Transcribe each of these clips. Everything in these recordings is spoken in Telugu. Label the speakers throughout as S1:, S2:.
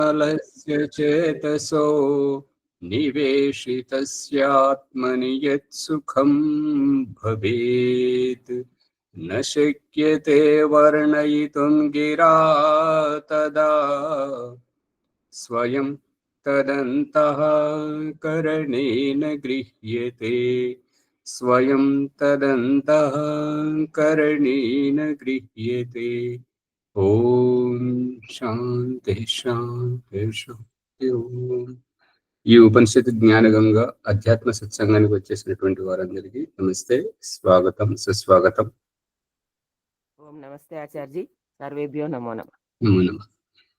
S1: कालस्य चेतसो निवेशितस्यात्मनि यत्सुखं भवेत् न शक्यते वर्णयितुं गिरा तदा स्वयं तदन्तः करणेन गृह्यते स्वयं तदन्तः करणेन गृह्यते। ఓం శాంతి శాంతి శాంతి ఓం. ఈ ఉపనిషత్తు జ్ఞానగంగ అధ్యాత్మ సత్సంగానికి వచ్చేసినటువంటి వారందరికీ నమస్తే, స్వాగతం, సుస్వాగతం.
S2: ఓం నమస్తే ఆచార్యజీ, సర్వేభ్యో నమో నమః.
S1: నమో నమః.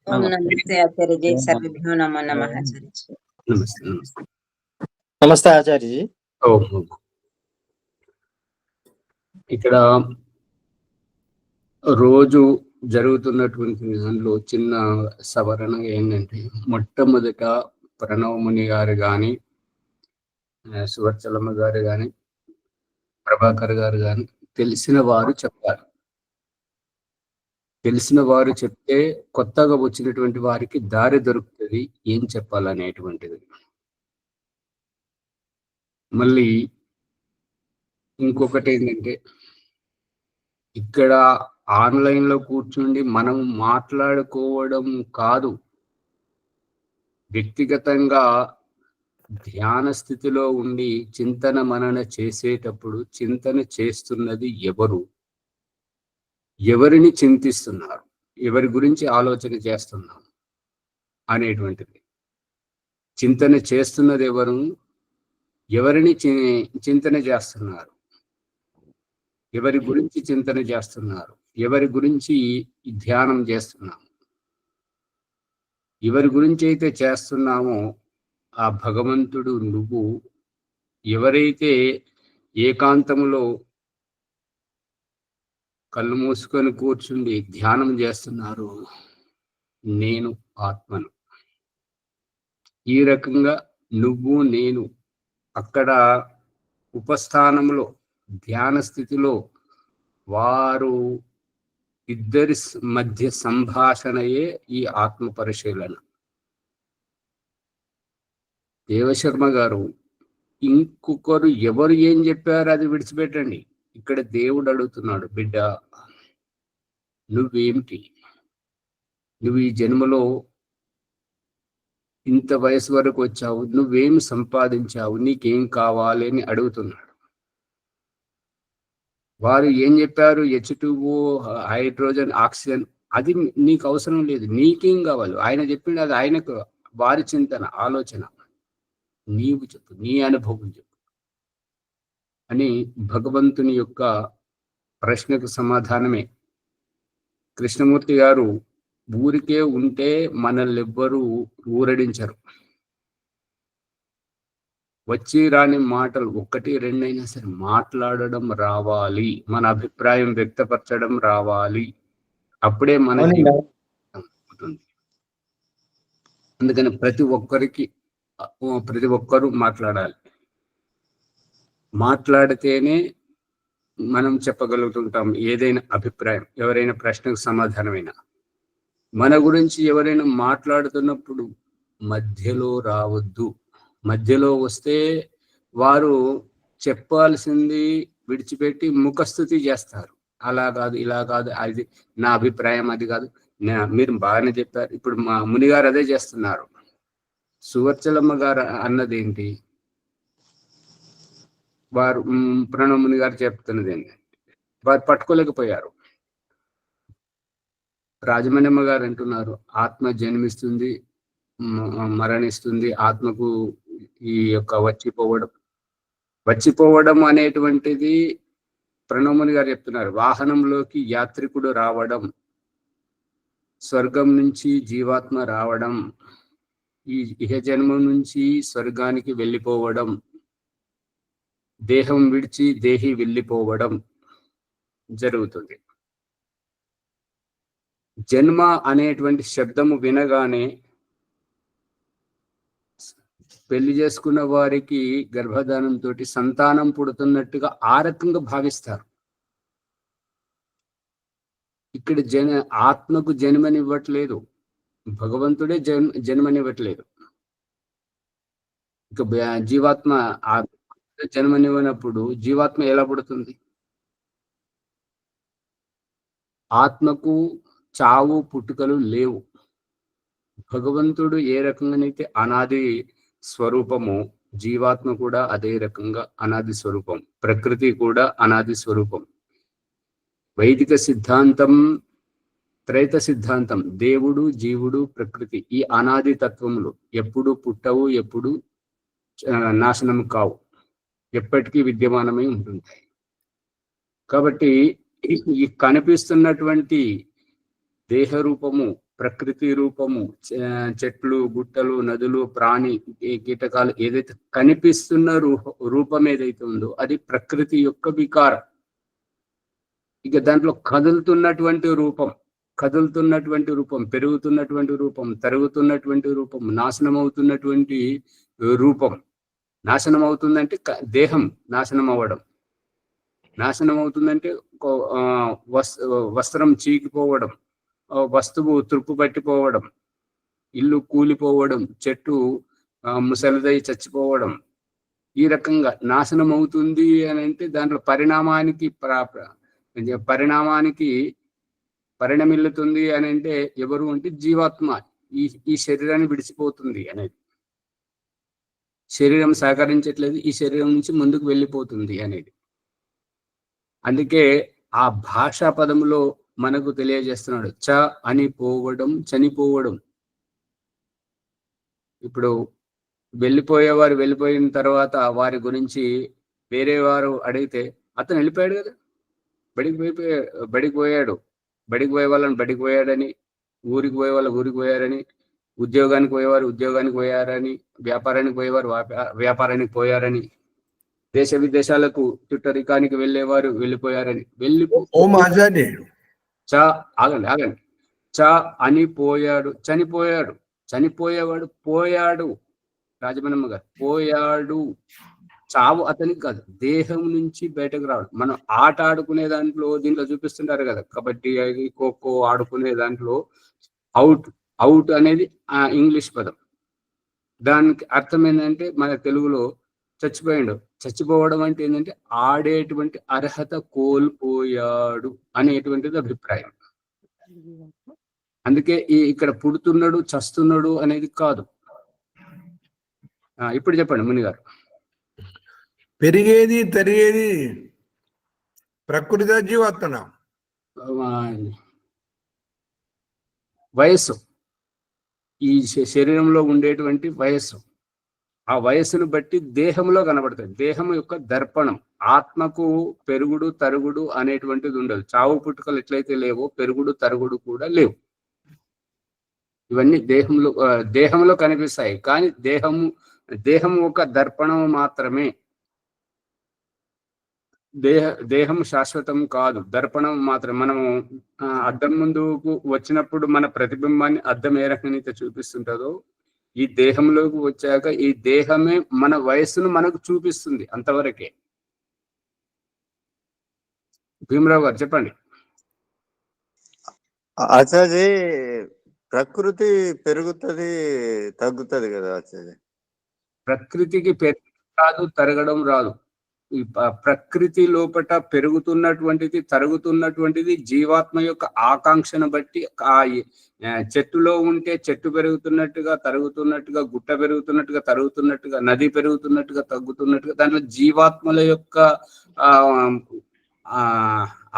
S3: ఓం నమస్తే ఆచార్యజీ, సర్వేభ్యో నమో నమః ఆచార్యజీ.
S1: నమస్తే నమస్తే
S4: నమస్తే ఆచార్యజీ.
S1: ఓం ఓం. ఇక్కడ రోజు జరుగుతున్నటువంటి దానిలో చిన్న సవరణ ఏంటంటే, మొట్టమొదట ప్రణవముని గారు కానీ, సువర్చలమ్మ గారు కానీ, ప్రభాకర్ గారు కానీ తెలిసిన వారు చెప్పారు. తెలిసిన వారు చెప్తే కొత్తగా వచ్చినటువంటి వారికి దారి దొరుకుతుంది ఏం చెప్పాలనేటువంటిది. మళ్ళీ ఇంకొకటి ఏంటంటే, ఇక్కడ ఆన్లైన్లో కూర్చుండి మనం మాట్లాడుకోవడం కాదు, వ్యక్తిగతంగా ధ్యాన స్థితిలో ఉండి చింతన మనన చేసేటప్పుడు చింతన చేస్తున్నది ఎవరు, ఎవరిని చింతిస్తున్నారు, ఎవరి గురించి ఆలోచన చేస్తున్నాం అనేటువంటిది. చింతన చేస్తున్నది ఎవరు, ఎవరిని చింతన చేస్తున్నారు, ఎవరి గురించి చింతన చేస్తున్నారు, ఎవరి గురించి ధ్యానం చేస్తున్నాము. ఎవరి గురించి అయితే చేస్తున్నామో ఆ భగవంతుడు నువ్వు. ఎవరైతే ఏకాంతములో కళ్ళు మూసుకొని కూర్చుండి ధ్యానం చేస్తున్నారో నేను ఆత్మను. ఈ రకంగా నువ్వు నేను అక్కడ ఉపస్థానంలో ధ్యాన స్థితిలో వారు ఇద్దరి మధ్య సంభాషణయే ఈ ఆత్మ పరిశీలన. దేవశర్మ గారు ఇంకొకరు ఎవరు ఏం చెప్పారు అది విడిచిపెట్టండి, ఇక్కడ దేవుడు అడుగుతున్నాడు, బిడ్డ నువ్వేమిటి, నువ్వు ఈ జన్మలో ఇంత వయసు వరకు వచ్చావు, నువ్వేం సంపాదించావు, నీకేం కావాలి అని అడుగుతున్నాడు. వారు ఏం చెప్పారు, H2O, హైడ్రోజన్, ఆక్సిజన్, అది నీకు అవసరం లేదు, నీకేం కావాలి ఆయన చెప్పింది, అది ఆయనకు వారి చింతన ఆలోచన. నీవు చెప్పు, నీ అనుభవం చెప్పు అని భగవంతుని యొక్క ప్రశ్నకు సమాధానమే. కృష్ణమూర్తి గారు ఊరికే ఉంటే మనల్ని ఎవ్వరూ ఊరడించరు. వచ్చి రాని మాటలు ఒకటి రెండైనా సరే మాట్లాడడం రావాలి, మన అభిప్రాయం వ్యక్తపరచడం రావాలి, అప్పుడే మనకి ఉంటుంది. అందుకని ప్రతి ఒక్కరూ మాట్లాడాలి. మాట్లాడితేనే మనం చెప్పగలుగుతుంటాం ఏదైనా అభిప్రాయం, ఎవరైనా ప్రశ్నకు సమాధానమైనా. మన గురించి ఎవరైనా మాట్లాడుతున్నప్పుడు మధ్యలో రావద్దు. మధ్యలో వస్తే వారు చెప్పాల్సింది విడిచిపెట్టి ముఖస్థుతి చేస్తారు. అలా కాదు, ఇలా కాదు, అది నా అభిప్రాయం, అది కాదు, మీరు బాగానే చెప్పారు. ఇప్పుడు మా మునిగారు అదే చేస్తున్నారు. సువర్చలమ్మ గారు అన్నది ఏంటి, వారు ప్రణవముని గారు చెప్తున్నది ఏంటి, వారు పట్టుకోలేకపోయారు. రాజమణ్యమ్మ గారు అంటున్నారు ఆత్మ జన్మిస్తుంది, మరణిస్తుంది, ఆత్మకు ఈ యొక్క వచ్చిపోవడం అనేటువంటిది ప్రణవముని గారు చెప్తున్నారు. వాహనంలోకి యాత్రికుడు రావడం, స్వర్గం నుంచి జీవాత్మ రావడం, ఈ ఇహ జన్మం నుంచి స్వర్గానికి వెళ్ళిపోవడం, దేహం విడిచి దేహి వెళ్ళిపోవడం జరుగుతుంది. జన్మ అనేటువంటి శబ్దము వినగానే పెళ్లి చేసుకున్న వారికి గర్భధానంతో సంతానం పుడుతున్నట్టుగా ఆ రకంగా భావిస్తారు. ఇక్కడ ఆత్మకు జన్మనివ్వట్లేదు, భగవంతుడే జన్మనివ్వట్లేదు. ఇక జీవాత్మ జన్మనివ్వనప్పుడు జీవాత్మ ఎలా పుడుతుంది? ఆత్మకు చావు పుట్టుకలు లేవు. భగవంతుడు ఏ రకంగానైతే అనాది స్వరూపము, జీవాత్మ కూడా అదే రకంగా అనాది స్వరూపం. ప్రకృతి కూడా అనాది స్వరూపం. వైదిక సిద్ధాంతం, త్రైత సిద్ధాంతం, దేవుడు, జీవుడు, ప్రకృతి, ఈ అనాది తత్వములు ఎప్పుడు పుట్టవు, ఎప్పుడు నాశనం కావు, ఎప్పటికీ విద్యమానమై ఉంటుంటాయి. కాబట్టి ఈ కనిపిస్తున్నటువంటి దేహ రూపము, ప్రకృతి రూపము, చెట్లు, గుట్టలు, నదులు, ప్రాణి, కీటకాలు, ఏదైతే కనిపిస్తున్న రూపం ఏదైతే ఉందో అది ప్రకృతి యొక్క వికారం. ఇక దాంట్లో కదులుతున్నటువంటి రూపం, పెరుగుతున్నటువంటి రూపం, తరుగుతున్నటువంటి రూపం, నాశనం అవుతున్నటువంటి రూపం. నాశనం అవుతుందంటే దేహం నాశనం అవ్వడం. నాశనం అవుతుందంటే వస్త్రం చీకిపోవడం, వస్తువు తుప్పు పట్టిపోవడం, ఇల్లు కూలిపోవడం, చెట్టు ముసలిదై చచ్చిపోవడం. ఈ రకంగా నాశనం అవుతుంది అని అంటే దాంట్లో పరిణమిల్లుతుంది అని అంటే ఎవరు అంటే జీవాత్మ ఈ శరీరాన్ని విడిచిపోతుంది అనేది. శరీరం సహకరించట్లేదు, ఈ శరీరం నుంచి ముందుకు వెళ్ళిపోతుంది అనేది. అందుకే ఆ భాషా పదములో మనకు తెలియజేస్తున్నాడు, చ అని పోవడం, చనిపోవడం. ఇప్పుడు వెళ్ళిపోయేవారు వెళ్ళిపోయిన తర్వాత వారి గురించి వేరే వారు అడిగితే అతను వెళ్ళిపోయాడు కదా, బడికి పోయాడు, బడికి పోయే వాళ్ళని బడికి పోయాడని, ఊరికి పోయే వాళ్ళు ఊరికి పోయారని, ఉద్యోగానికి పోయేవారు ఉద్యోగానికి పోయారని, వ్యాపారానికి పోయేవారు వ్యాపారానికి పోయారని, దేశ విదేశాలకు చుట్టరికానికి వెళ్ళేవారు వెళ్ళిపోయారని. ఆగండి. చ అని పోయాడు, చనిపోయాడు. చనిపోయేవాడు పోయాడు. రాజమణమ్మ గారు, పోయాడు. చావు అతనికి కాదు, దేహం నుంచి బయటకు రావడం. మనం ఆట ఆడుకునే దాంట్లో దీంట్లో చూపిస్తుంటారు కదా, కబడ్డీ, ఖోఖో ఆడుకునే దాంట్లో అవుట్ అనేది ఇంగ్లీష్ పదం. దానికి అర్థం ఏంటంటే మన తెలుగులో చచ్చిపోయాడు. చచ్చిపోవడం అంటే ఏంటంటే ఆడేటువంటి అర్హత కోల్పోయాడు అనేటువంటిది అభిప్రాయం. అందుకే ఇక్కడ పుడుతున్నాడు, చస్తున్నాడు అనేది కాదు. ఇప్పుడు చెప్పండి ముని గారు.
S5: పెరిగేది తరిగేది ప్రకృతి, జీవాత్మ,
S1: వయస్సు, ఈ శరీరంలో ఉండేటువంటి వయస్సు, ఆ వయస్సును బట్టి దేహంలో కనబడుతుంది. దేహం యొక్క దర్పణం. ఆత్మకు పెరుగుడు తరుగుడు అనేటువంటిది ఉండదు. చావు పుట్టుకలు ఎట్లయితే లేవో పెరుగుడు తరుగుడు కూడా లేవు. ఇవన్నీ దేహంలో కనిపిస్తాయి, కానీ దేహం ఒక దర్పణం మాత్రమే. దేహం శాశ్వతం కాదు, దర్పణం మాత్రం. మనము అద్దం ముందుకు వచ్చినప్పుడు మన ప్రతిబింబాన్ని అద్దం ఏ రకంగా చూపిస్తుంటుందో, ఈ దేహంలోకి వచ్చాక ఈ దేహమే మన వయస్సును మనకు చూపిస్తుంది. అంతవరకే. భీమరావు గారు చెప్పండి.
S6: ఆచార్య, ప్రకృతి పెరుగుతుంది తగ్గుతుంది కదా ఆచార్య?
S1: ప్రకృతికి పెరగడం రాదు, తరగడం రాదు. ఈ ప్రకృతి లోపట పెరుగుతున్నటువంటిది, తరుగుతున్నటువంటిది జీవాత్మ యొక్క ఆకాంక్షను బట్టి. ఆ చెట్టులో ఉంటే చెట్టు పెరుగుతున్నట్టుగా, తరుగుతున్నట్టుగా, గుట్ట పెరుగుతున్నట్టుగా, తరుగుతున్నట్టుగా, నది పెరుగుతున్నట్టుగా, తగ్గుతున్నట్టుగా, దాంట్లో జీవాత్మల యొక్క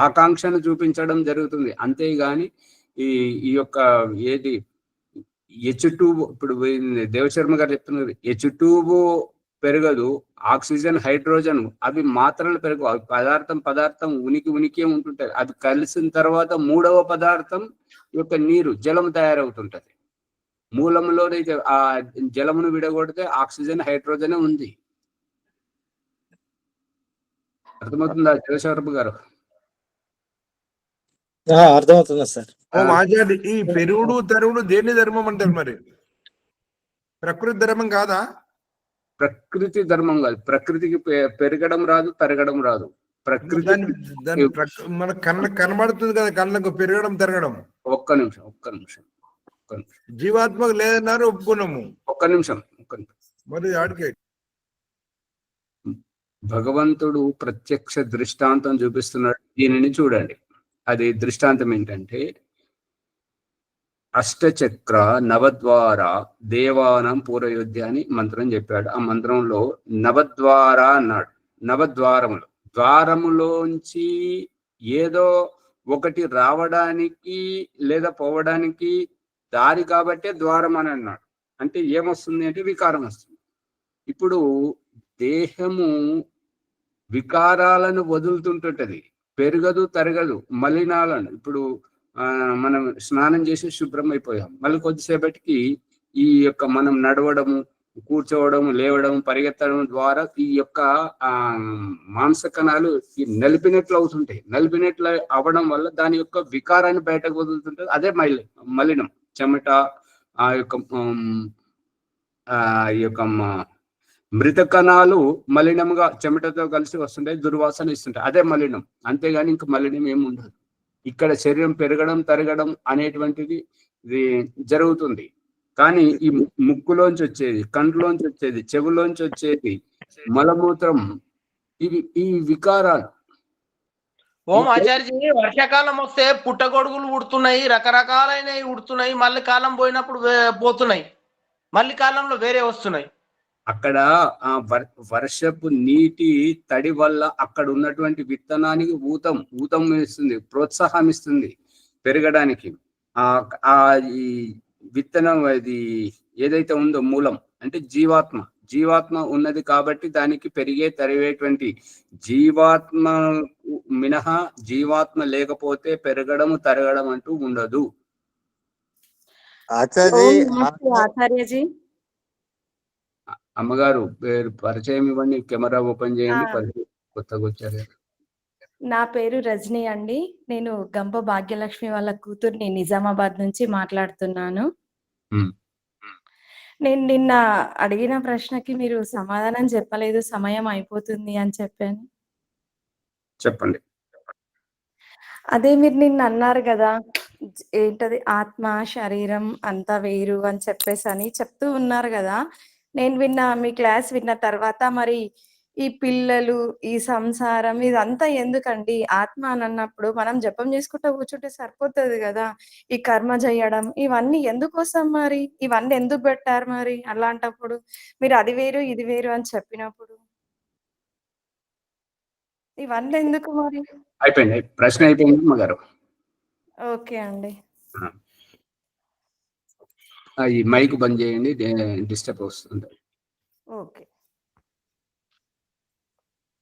S1: ఆకాంక్షను చూపించడం జరుగుతుంది. అంతేగాని ఈ యొక్క ఏది హెచ్2, ఇప్పుడు దేవశర్మ గారు చెప్తున్నారు, హెచ్2 పెరగదు, ఆక్సిజన్, హైడ్రోజన్ అవి మాత్రలు పెరగవు. అవి పదార్థం ఉనికి ఉంటుంటాయి. అది కలిసిన తర్వాత మూడవ పదార్థం యొక్క నీరు, జలం తయారవుతుంటది. మూలంలోనైతే ఆ జలమును విడగొడితే ఆక్సిజన్, హైడ్రోజన్ ఉంది. అర్థమవుతుందా దేవశర్మ గారు?
S4: అర్థమవుతుందా సార్?
S5: ఆచార్య, ఈ పెరుగుడు తరుగుడు దేని ధర్మం అంటారు మరి? ప్రకృతి ధర్మం కాదా?
S1: ప్రకృతి ధర్మం కాదు. ప్రకృతికి పెరగడం రాదు, తరగడం రాదు. ప్రకృతి
S5: మన కళ్ళకు కనబడుతుంది కదా, కళ్ళకు పెరగడం తరగడం.
S1: ఒక్క నిమిషం.
S5: జీవాత్మకు లేదన్నారు, ఒప్పుకున్నాము.
S1: ఒక్క నిమిషం.
S5: మరి ఆడికే
S1: భగవంతుడు ప్రత్యక్ష దృష్టాంతం చూపిస్తున్నాడు. దీనిని చూడండి. అది దృష్టాంతం ఏంటంటే, అష్టచక్ర నవద్వార దేవానం పూరయోధ్య అని మంత్రం చెప్పాడు. ఆ మంత్రంలో నవద్వార అన్నాడు. నవద్వారములు, ద్వారములోంచి ఏదో ఒకటి రావడానికి లేదా పోవడానికి దారి కాబట్టే ద్వారం అని అన్నాడు. అంటే ఏమొస్తుంది అంటే వికారం వస్తుంది. ఇప్పుడు దేహము వికారాలను వదులుతుంటుంటది, పెరగదు తరగదు. మలినాలను ఇప్పుడు మనం స్నానం చేసి శుభ్రం అయిపోయాం, మళ్ళీ కొద్దిసేపటికి ఈ యొక్క మనం నడవడము, కూర్చోవడం, లేవడం, పరిగెత్తడం ద్వారా ఈ యొక్క మాంసకణాలు నలిపినట్లు అవుతుంటాయి. నలిపినట్లు అవ్వడం వల్ల దాని యొక్క వికారాన్ని బయటకు వదులుతుంటుంది. అదే మలినం, చెమట, ఆ యొక్క మృత కణాలు మలినముగా చెమటతో కలిసి వస్తుంటాయి, దుర్వాసన ఇస్తుంటాయి. అదే మలినం. అంతేగాని ఇంక మలినం ఏమి ఉండదు. ఇక్కడ శరీరం పెరగడం తరగడం అనేటువంటిది ఇది జరుగుతుంది. కానీ ఈ ముక్కులోంచి వచ్చేది, కంట్లోంచి వచ్చేది, చెవులోంచి వచ్చేది మలమూత్రం, ఇవి ఈ వికారాలు.
S7: ఓం ఆచార్య, వర్షాకాలం వస్తే పుట్టగొడుగులు ఉడుతున్నాయి, రకరకాలైనవి ఉడుతున్నాయి, మళ్ళీ కాలం పోయినప్పుడు పోతున్నాయి, మళ్ళీ కాలంలో వేరే వస్తున్నాయి.
S1: అక్కడ ఆ వర్షపు నీటి తడి వల్ల అక్కడ ఉన్నటువంటి విత్తనానికి ఊతం ఇస్తుంది, ప్రోత్సాహం ఇస్తుంది పెరగడానికి. ఆ ఈ విత్తనం అది ఏదైతే ఉందో మూలం అంటే జీవాత్మ ఉన్నది కాబట్టి దానికి పెరిగే తరిగేటువంటి జీవాత్మ మినహా జీవాత్మ లేకపోతే పెరగడం తరగడం అంటూ ఉండదు.
S3: ఆచార్యజీ,
S1: అమ్మగారు పేరు పరిచయం ఇవ్వండి, కెమెరా ఓపెన్ చేయండి. పరిచయం కొత్తగా వచ్చారు.
S8: నా పేరు రజనీ అండి. నేను గంప భాగ్యలక్ష్మి వాళ్ళ కూతుర్ని, నిజామాబాద్ నుంచి మాట్లాడుతున్నాను. నేను నిన్న అడిగిన ప్రశ్నకి మీరు సమాధానం చెప్పలేదు, సమయం అయిపోతుంది అని చెప్పాను.
S1: చెప్పండి.
S8: అదే మీరు నిన్న అన్నారు కదా, ఏంటది ఆత్మ శరీరం అంతా వేరు అని చెప్పేసి అని చెప్తూ ఉన్నారు కదా. నేను మీ క్లాస్ విన్న తర్వాత మరి ఈ పిల్లలు, ఈ సంసారం ఇదంతా ఎందుకండి? ఆత్మ అని అన్నప్పుడు మనం జపం చేసుకుంటూ కూర్చుంటే సరిపోతుంది కదా. ఈ కర్మ చేయడం ఇవన్నీ ఎందుకోసం మరి? ఇవన్నీ ఎందుకు పెట్టారు మరి? అలాంటప్పుడు మీరు అది వేరు ఇది వేరు అని చెప్పినప్పుడు ఇవన్నీ ఎందుకు మరి?
S1: అయిపోయింది, ప్రశ్న అయిపోయింది అమ్మగారు.
S8: ఓకే అండి.
S1: ఈ మైక్ బంద్ చేయండి, డిస్టర్బ్ వస్తుంది.
S8: ఓకే.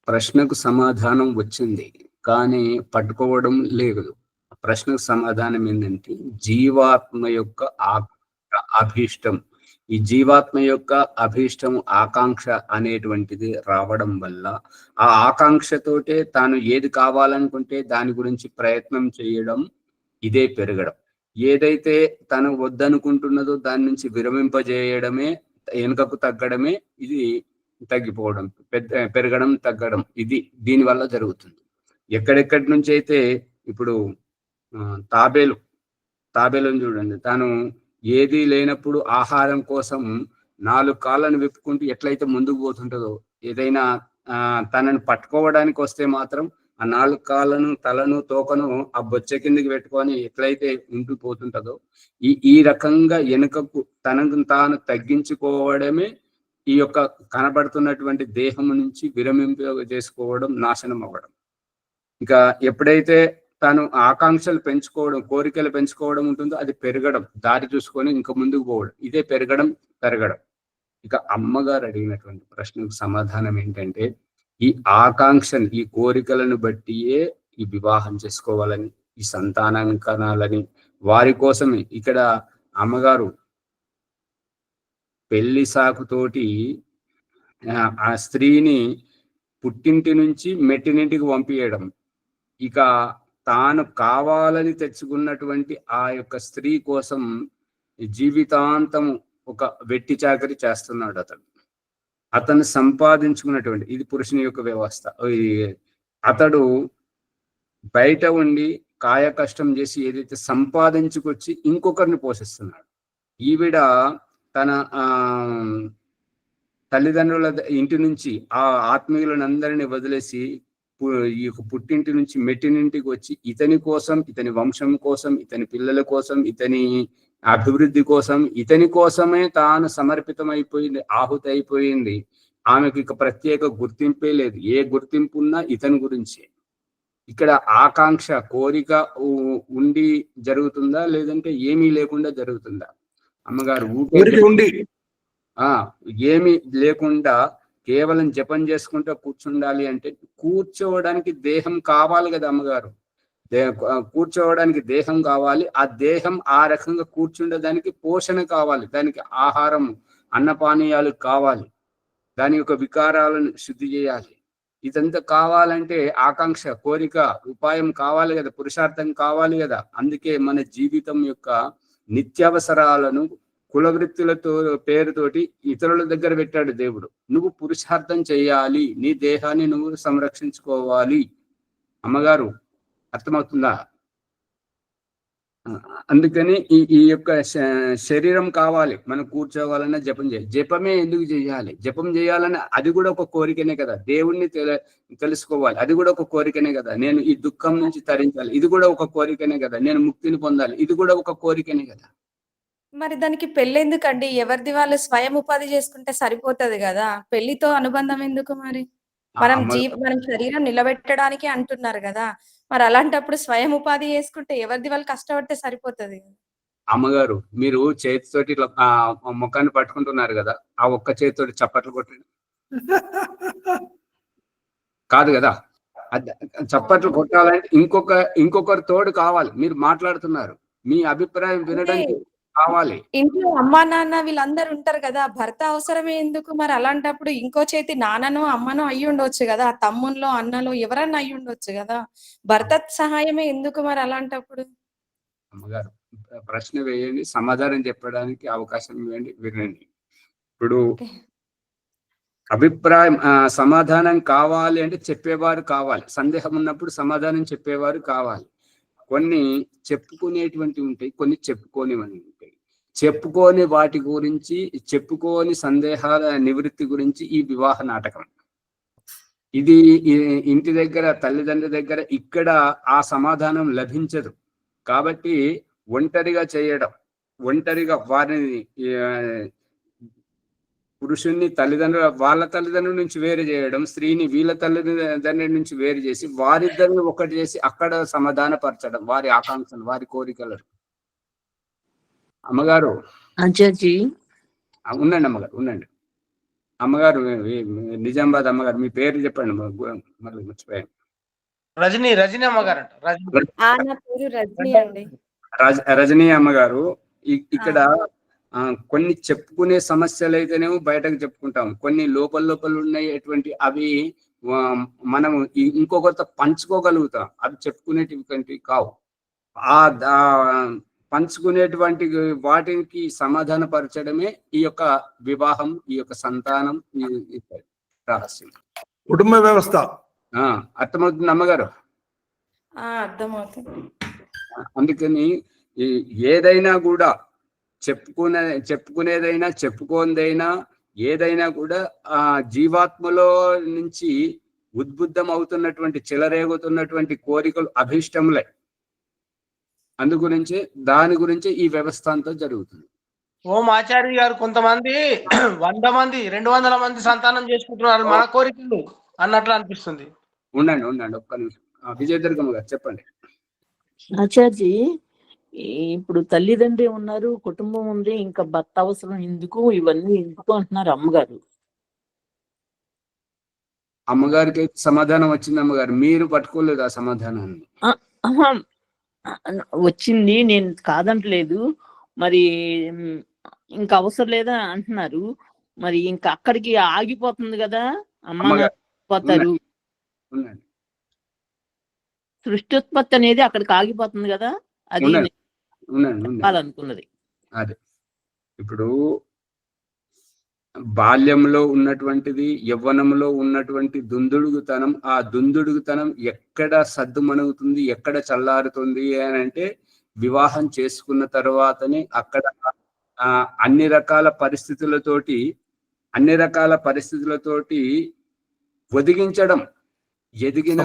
S1: ప్రశ్నకు సమాధానం వచ్చింది కానీ పట్టుకోవడం లేదు. ప్రశ్నకు సమాధానం ఏంటంటే జీవాత్మ యొక్క అభీష్టం. ఈ జీవాత్మ యొక్క అభీష్టం, ఆకాంక్ష అనేటువంటిది రావడం వల్ల ఆ ఆకాంక్షతోటే తాను ఏది కావాలనుకుంటే దాని గురించి ప్రయత్నం చేయడం, ఇదే పెరగడం. ఏదైతే తను వద్దనుకుంటున్నదో దాని నుంచి విరమింపజేయడమే, వెనుకకు తగ్గడమే ఇది తగ్గిపోవడం, పెరగడం తగ్గడం, ఇది దీని వల్ల జరుగుతుంది. ఎక్కడెక్కడి నుంచి అయితే ఇప్పుడు తాబేలుని చూడండి, తాను ఏది లేనప్పుడు ఆహారం కోసం 4 కాళ్ళను విప్పుకుంటూ ఎట్లయితే ముందుకు పోతుంటుందో, ఏదైనా తనని పట్టుకోవడానికి వస్తే మాత్రం ఆ 4 కాళ్ళను, తలను, తోకను ఆ బొచ్చ కిందకి పెట్టుకొని ఎట్లయితే ఉంటూ పోతుంటుందో, ఈ రకంగా వెనుకకు తనకు తాను తగ్గించుకోవడమే ఈ యొక్క కనబడుతున్నటువంటి దేహం నుంచి విరమింప చేసుకోవడం, నాశనం అవ్వడం. ఇంకా ఎప్పుడైతే తాను ఆకాంక్షలు పెంచుకోవడం, కోరికలు పెంచుకోవడం ఉంటుందో అది పెరగడం, దారి చూసుకొని ఇంకా ముందుకు పోవడం, ఇదే పెరగడం పెరగడం. ఇక అమ్మగారు అడిగినటువంటి ప్రశ్నకు సమాధానం ఏంటంటే, ఈ ఆకాంక్షను, ఈ కోరికలను బట్టియే ఈ వివాహం చేసుకోవాలని, ఈ సంతానం కనాలని, వారి కోసమే. ఇక్కడ అమ్మగారు పెళ్లి సాకుతోటి ఆ స్త్రీని పుట్టింటి నుంచి మెట్టినింటికి పంపించడం, ఇక తాను కావాలని తెచ్చుకున్నటువంటి ఆ యొక్క స్త్రీ కోసం జీవితాంతం ఒక వెట్టి చాకరీ చేస్తున్నాడు అతను సంపాదించుకున్నటువంటి, ఇది పురుషుని యొక్క వ్యవస్థ. అతడు బయట ఉండి కాయ కష్టం చేసి ఏదైతే సంపాదించుకొచ్చి ఇంకొకరిని పోషిస్తున్నాడు, ఈవిడ తన తల్లిదండ్రుల ఇంటి నుంచి ఆ ఆత్మీయులను అందరినీ వదిలేసి ఈ పుట్టింటి నుంచి మెట్టినింటికి వచ్చి ఇతని కోసం, ఇతని వంశం కోసం, ఇతని పిల్లల కోసం, ఇతని అభివృద్ధి కోసం, ఇతని కోసమే తాను సమర్పితమైపోయింది, ఆహుతి అయిపోయింది. ఆమెకు ఇక ప్రత్యేక గుర్తింపే లేదు. ఏ గుర్తింపు ఉన్నా ఇతని గురించే. ఇక్కడ ఆకాంక్ష, కోరిక ఉండి జరుగుతుందా, లేదంటే ఏమీ లేకుండా జరుగుతుందా? అమ్మగారు
S5: ఉండి
S1: ఏమీ లేకుండా కేవలం జపం చేసుకుంటూ కూర్చుండాలి అంటే కూర్చోవడానికి దేహం కావాలి కదా అమ్మగారు. కూర్చోవడానికి దేహం కావాలి. ఆ దేహం ఆ రకంగా కూర్చుండడానికి పోషణ కావాలి, దానికి ఆహారం, అన్నపానీయాలు కావాలి, దాని యొక్క వికారాలను శుద్ధి చేయాలి. ఇదంతా కావాలంటే ఆకాంక్ష, కోరిక, ఉపాయం కావాలి కదా, పురుషార్థం కావాలి కదా. అందుకే మన జీవితం యొక్క నిత్యావసరాలను కులవృత్తులతో పేరుతోటి ఇతరుల దగ్గర పెట్టాడు దేవుడు. నువ్వు పురుషార్థం చేయాలి, నీ దేహాన్ని నువ్వు సంరక్షించుకోవాలి. అమ్మగారు అర్థమవుతుందా? అందుకని ఈ యొక్క శరీరం కావాలి. మనం కూర్చోవాలన్నా జపం చేయాలి. జపమే ఎందుకు చేయాలి? జపం చేయాలని అది కూడా ఒక కోరికనే కదా. దేవుణ్ణి తెలుసుకోవాలి, అది కూడా ఒక కోరికనే కదా. నేను ఈ దుఃఖం నుంచి తరించాలి, ఇది కూడా ఒక కోరికనే కదా. నేను ముక్తిని పొందాలి, ఇది కూడా ఒక కోరికనే కదా.
S8: మరి దానికి పెళ్ళెందుకండి? ఎవరిది వాళ్ళు స్వయం ఉపాధి చేసుకుంటే సరిపోతది కదా. పెళ్లితో అనుబంధం ఎందుకు మరి? మనం శరీరం నిలబెట్టడానికి అంటున్నారు కదా. మరి అలాంటప్పుడు స్వయం ఉపాధి చేసుకుంటే ఎవరిది వాళ్ళు కష్టపడితే సరిపోతది.
S1: అమ్మగారు, మీరు చేతితోటి ముఖాన్ని పట్టుకుంటున్నారు కదా, ఆ ఒక్క చేతితోటి చప్పట్లు కొట్టండి. కాదు కదా, చప్పట్లు కొట్టాలంటే ఇంకొకరు తోడు కావాలి. మీరు మాట్లాడుతున్నారు, మీ అభిప్రాయం వినడానికి కావాలి.
S8: ఇంట్లో అమ్మా నాన్న వీళ్ళందరూ ఉంటారు కదా, భర్త అవసరమే ఎందుకు? మరి అలాంటప్పుడు ఇంకో చేతి నాన్ననో అమ్మనో అయ్యి ఉండొచ్చు కదా, తమ్ముల్లో అన్నలో ఎవరన్నా అయ్యి ఉండొచ్చు కదా. భర్త సహాయమే ఎందుకు మరి అలాంటప్పుడు?
S1: అమ్మగారు, ప్రశ్న వేయండి, సమాధానం చెప్పడానికి అవకాశం ఇవ్వండి, వినండి. ఇప్పుడు అభిప్రాయం, సమాధానం కావాలి అంటే చెప్పేవారు కావాలి. సందేహం ఉన్నప్పుడు సమాధానం చెప్పేవారు కావాలి. కొన్ని చెప్పుకునేటువంటివి ఉంటాయి, కొన్ని చెప్పుకోనివన్నీ ఉంటాయి. చెప్పుకోని వాటి గురించి, చెప్పుకోని సందేహాల నివృత్తి గురించి ఈ వివాహ నాటకం. ఇది ఇంటి దగ్గర, తల్లిదండ్రుల దగ్గర ఇక్కడ ఆ సమాధానం లభించదు. కాబట్టి ఒంటరిగా చేయడం, ఒంటరిగా వారిని, పురుషుణ్ణి వాళ్ళ తల్లిదండ్రుల నుంచి వేరు చేయడం, స్త్రీని వీళ్ళ తల్లిదండ్రుల నుంచి వేరు చేసి వారిద్దరిని ఒకటి చేసి అక్కడ సమాధానపరచడం వారి ఆకాంక్షలు, వారి కోరికలను. అమ్మగారు ఉండండి, అమ్మగారు ఉండండి. అమ్మగారు నిజామాబాద్ అమ్మగారు, మీ పేరు చెప్పండి, మళ్ళీ మర్చిపోయాను.
S7: రజనీ అమ్మగారు.
S1: రజనీ అమ్మగారు, ఇక్కడ కొన్ని చెప్పుకునే సమస్యలు అయితేనేమో బయటకు చెప్పుకుంటాం, కొన్ని లోపల ఉన్నటువంటి అవి మనం ఇంకొకరితో పంచుకోగలుగుతాం. అవి చెప్పుకునేటివి కావు. ఆ పంచుకునేటువంటి వాటికి సమాధాన పరచడమే ఈ యొక్క వివాహం, ఈ యొక్క సంతానం, రహస్యం,
S5: కుటుంబ వ్యవస్థ.
S1: అర్థమవుతుంది అమ్మగారు?
S8: అర్థమవుతుంది.
S1: అందుకని ఏదైనా కూడా చెప్పుకునేదైనా చెప్పుకోనిదైనా ఏదైనా కూడా ఆ జీవాత్మలో నుంచి ఉద్బుద్ధం అవుతున్నటువంటి, చెలరేగుతున్నటువంటి కోరికలు అభీష్టములే. అందుగురించి దాని గురించి ఈ వ్యవస్థ అంతా జరుగుతుంది.
S7: ఓం ఆచార్య గారు, కొంతమంది 100 మంది 200 మంది సంతానం చేసుకుంటున్నారు మన కోరికలు అన్నట్లు అనిపిస్తుంది.
S1: ఉండండి ఒక్క నిమిషం. విజయదుర్గమ్మ గారు చెప్పండి.
S9: ఆచార్జీ, ఇప్పుడు తల్లిదండ్రి ఉన్నారు, కుటుంబం ఉంది, ఇంకా భర్త అవసరం ఎందుకు, ఇవన్నీ ఎందుకు అంటున్నారు అమ్మగారు.
S1: అమ్మగారికి సమాధానం వచ్చింది అమ్మగారు, మీరు పట్టుకోలేదు ఆ సమాధానాన్ని.
S9: వచ్చింది, నేను కాదంటలేదు. మరి ఇంకా అవసరం లేదా అంటున్నారు. మరి ఇంకా అక్కడికి ఆగిపోతుంది కదా, అమ్మ పోతారు. సృష్టిోత్పత్తి అనేది అక్కడికి ఆగిపోతుంది కదా, అది అనుకున్నది.
S1: అదే ఇప్పుడు బాల్యంలో ఉన్నటువంటిది, యవ్వనంలో ఉన్నటువంటి దుందుడుగుతనం, ఆ దుందుడుగుతనం ఎక్కడ సద్దుమణుగుతుంది, ఎక్కడ చల్లారుతుంది అని అంటే వివాహం చేసుకున్న తర్వాతనే అక్కడ అన్ని రకాల పరిస్థితులతోటి ఒదిగించడం, ఎదిగిన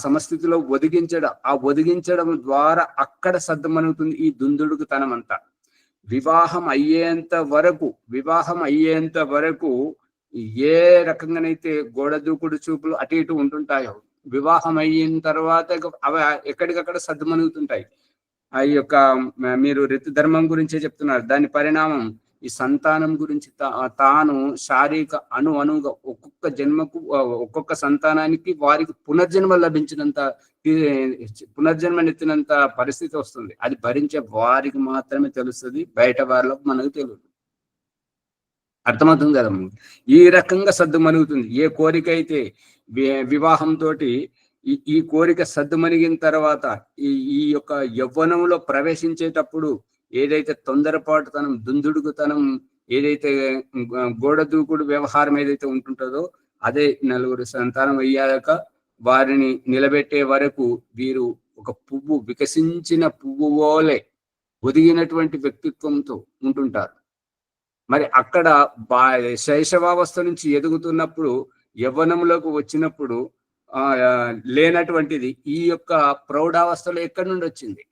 S1: సమస్థితిలో ఒదిగించడం, ఆ ఒదిగించడం ద్వారా అక్కడ సద్దమనుగుతుంది ఈ దుందుడుకుతనం అంతా. వివాహం అయ్యేంత వరకు ఏ రకంగానైతే గోడ దూకుడు చూపులు అటు ఇటు ఉంటుంటాయో, వివాహం అయిన తర్వాత అవి ఎక్కడికక్కడ సద్దుమణుగుతుంటాయి. ఆ యొక్క మీరు ఋతు ధర్మం గురించే చెప్తున్నారు. దాని పరిణామం ఈ సంతానం గురించి తాను శారీరక అనువుగా ఒక్కొక్క జన్మకు ఒక్కొక్క సంతానానికి వారికి పునర్జన్మనెత్తినంత పరిస్థితి వస్తుంది. అది భరించే వారికి మాత్రమే తెలుస్తుంది, బయట వాళ్ళకు మనకు తెలియదు. అర్థమవుతుంది కదా. ఈ రకంగా సద్దుమణుగుతుంది. ఏ కోరిక అయితే వివాహంతో ఈ కోరిక సద్దుమణిగిన తర్వాత ఈ యొక్క యవ్వనంలో ప్రవేశించేటప్పుడు ఏదైతే తొందరపాటుతనం, దుందుడుకుతనం, ఏదైతే గోడ దూకుడు వ్యవహారం ఏదైతే ఉంటుంటుందో, అదే నలుగురు సంతానం అయ్యాక వారిని నిలబెట్టే వరకు వీరు ఒక పువ్వు, వికసించిన పువ్వు వోలే ఒదిగినటువంటి వ్యక్తిత్వంతో ఉంటుంటారు. మరి అక్కడ శైశవావస్థ నుంచి ఎదుగుతున్నప్పుడు యవ్వనంలోకి వచ్చినప్పుడు లేనటువంటిది ఈ యొక్క ప్రౌఢావస్థలో ఎక్కడి నుండి వచ్చింది?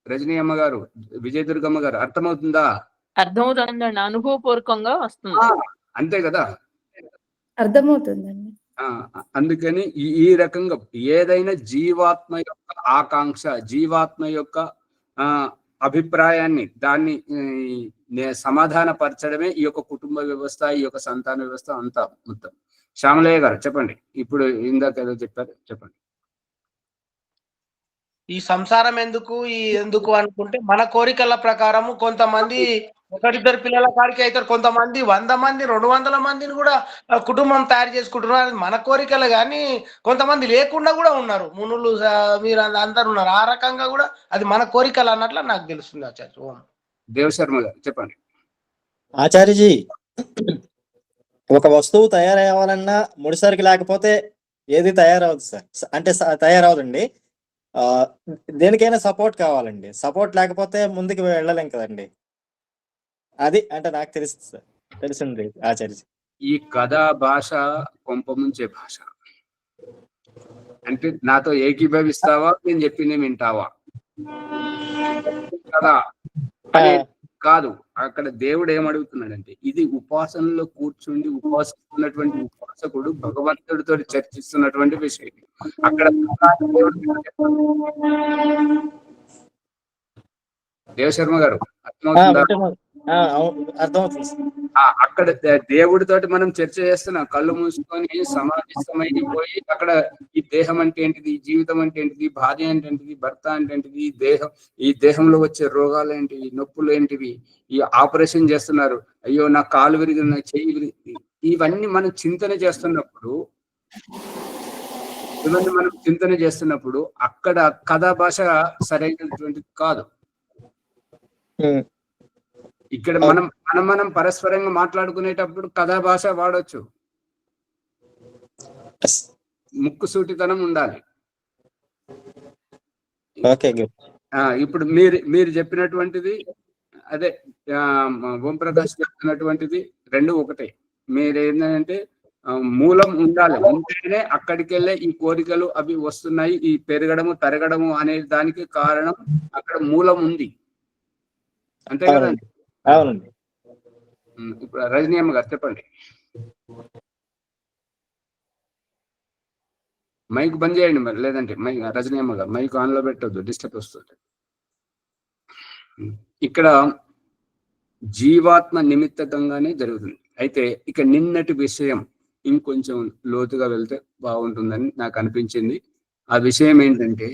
S1: రజనీ అమ్మగారు, విజయదుర్గమ్మ గారు, అర్థమవుతుందా?
S9: అర్థమవుతుందండి, అనుభవపూర్వకంగా వస్తుంది.
S1: అంతే కదా,
S8: అర్థమవుతుందండి.
S1: అందుకని ఈ రకంగా ఏదైనా జీవాత్మ యొక్క ఆకాంక్ష, జీవాత్మ యొక్క అభిప్రాయాన్ని దాన్ని సమాధాన పరచడమే ఈ యొక్క కుటుంబ వ్యవస్థ, ఈ యొక్క సంతాన వ్యవస్థ అంతా మొత్తం. శ్యామలయ్య గారు చెప్పండి. ఇప్పుడు ఇందాక ఏదో చెప్పారు, చెప్పండి.
S7: ఈ సంసారం ఎందుకు అనుకుంటే, మన కోరికల ప్రకారము కొంతమంది ఒకరిద్దరు పిల్లల కాడికి అయితే, కొంతమంది 100 మంది 200 మందిని కూడా కుటుంబం తయారు చేసుకుంటున్నారు. మన కోరికలు కానీ కొంతమంది లేకుండా కూడా ఉన్నారు. మునులు మీరు అందరు ఉన్నారు. ఆ రకంగా కూడా అది మన కోరికలు అన్నట్లు నాకు తెలుస్తుంది. ఆచార్య
S1: దేవశర్మ గారు చెప్పండి.
S4: ఆచార్యజీ, ఒక వస్తువు తయారవ్వాలన్నా ముడిసరికి లేకపోతే ఏది తయారవదు సార్. అంటే తయారవదండి. దేనికైనా సపోర్ట్ కావాలండి. సపోర్ట్ లేకపోతే ముందుకు వెళ్ళలేం కదండి. అది అంటే నాకు తెలిసింది ఆచార్య.
S1: ఈ కథ భాష కొంపముంచే భాష. అంటే నాతో ఏకీభవిస్తావా, నేను చెప్పింది వింటావా కదా కాదు. అక్కడ దేవుడు ఏమడుగుతున్నాడంటే, ఇది ఉపాసనలో కూర్చుండి ఉపాసిస్తున్నటువంటి ఉపాసకుడు భగవంతుడితో చర్చిస్తున్నటువంటి విషయం. అక్కడ దేవశర్మ గారు
S4: అర్థమవుతుంది.
S1: అక్కడ దేవుడితోటి మనం చర్చ చేస్తున్నాం, కళ్ళు మూసుకొని సమాధిస్తమైపోయి అక్కడ ఈ దేహం అంటే ఏంటిది, ఈ జీవితం అంటే ఏంటిది, భార్య అంటే ఏంటిది, భర్త అంటే ఏంటిది, ఈ దేహంలో వచ్చే రోగాలు ఏంటివి, నొప్పులు ఏంటివి, ఈ ఆపరేషన్ చేస్తున్నారు, అయ్యో నా కాలు విరిగి, నా చెయ్యి విరిగి, ఇవన్నీ మనం చింతన చేస్తున్నప్పుడు అక్కడ కథా భాష సరైనటువంటిది కాదు. ఇక్కడ మనం పరస్పరంగా మాట్లాడుకునేటప్పుడు కథా భాష వాడొచ్చు, ముక్కుసూటితనం ఉండాలి. ఇప్పుడు మీరు చెప్పినటువంటిది అదే, ఓంప్రకాష్ చెప్తున్నటువంటిది రెండు ఒకటే. మీరు ఏంటంటే మూలం ఉండాలి, ఉంటేనే అక్కడికి వెళ్ళే ఈ కోరికలు అవి వస్తున్నాయి. ఈ పెరగడము తరగడము అనే దానికి కారణం అక్కడ మూలం ఉంది, అంతే కదండి?
S4: అవునండి.
S1: ఇప్పుడు రజనీ అమ్మ గారు చెప్పండి. మైక్ బంద్ చేయండి మరి, లేదంటే రజనీ అమ్మ గారు మైక్ ఆన్ లో పెట్టొద్దు, డిస్టర్బ్ వస్తుంది. ఇక్కడ జీవాత్మ నిమిత్తకంగానే జరుగుతుంది. అయితే ఇక నిన్నటి విషయం ఇంకొంచెం లోతుగా వెళ్తే బాగుంటుందని నాకు అనిపించింది. ఆ విషయం ఏంటంటే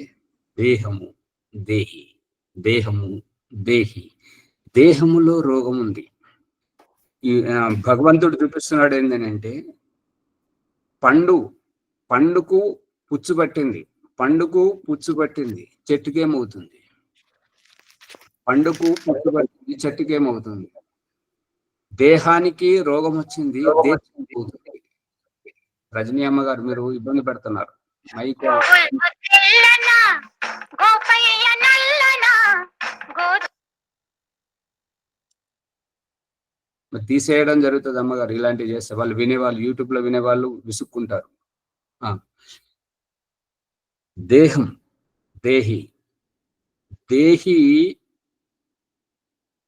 S1: దేహము దేహి, దేహము దేహి. దేహములో రోగం ఉంది. ఈ భగవంతుడు చూపిస్తున్నాడు ఏంటంటే, పండుకు పుచ్చు పట్టింది, చెట్టుకేమవుతుంది? పండుకు పుచ్చు పట్టింది, చెట్టుకేమవుతుంది? దేహానికి రోగం వచ్చింది, దేహం. రజనీ అమ్మ గారు మీరు ఇబ్బంది పెడుతున్నారు. మైక్ మరి తీసేయడం జరుగుతుంది అమ్మగారు. ఇలాంటివి చేస్తే వాళ్ళు వినేవాళ్ళు, యూట్యూబ్ లో వినేవాళ్ళు విసుక్కుంటారు. దేహం, దేహి, దేహి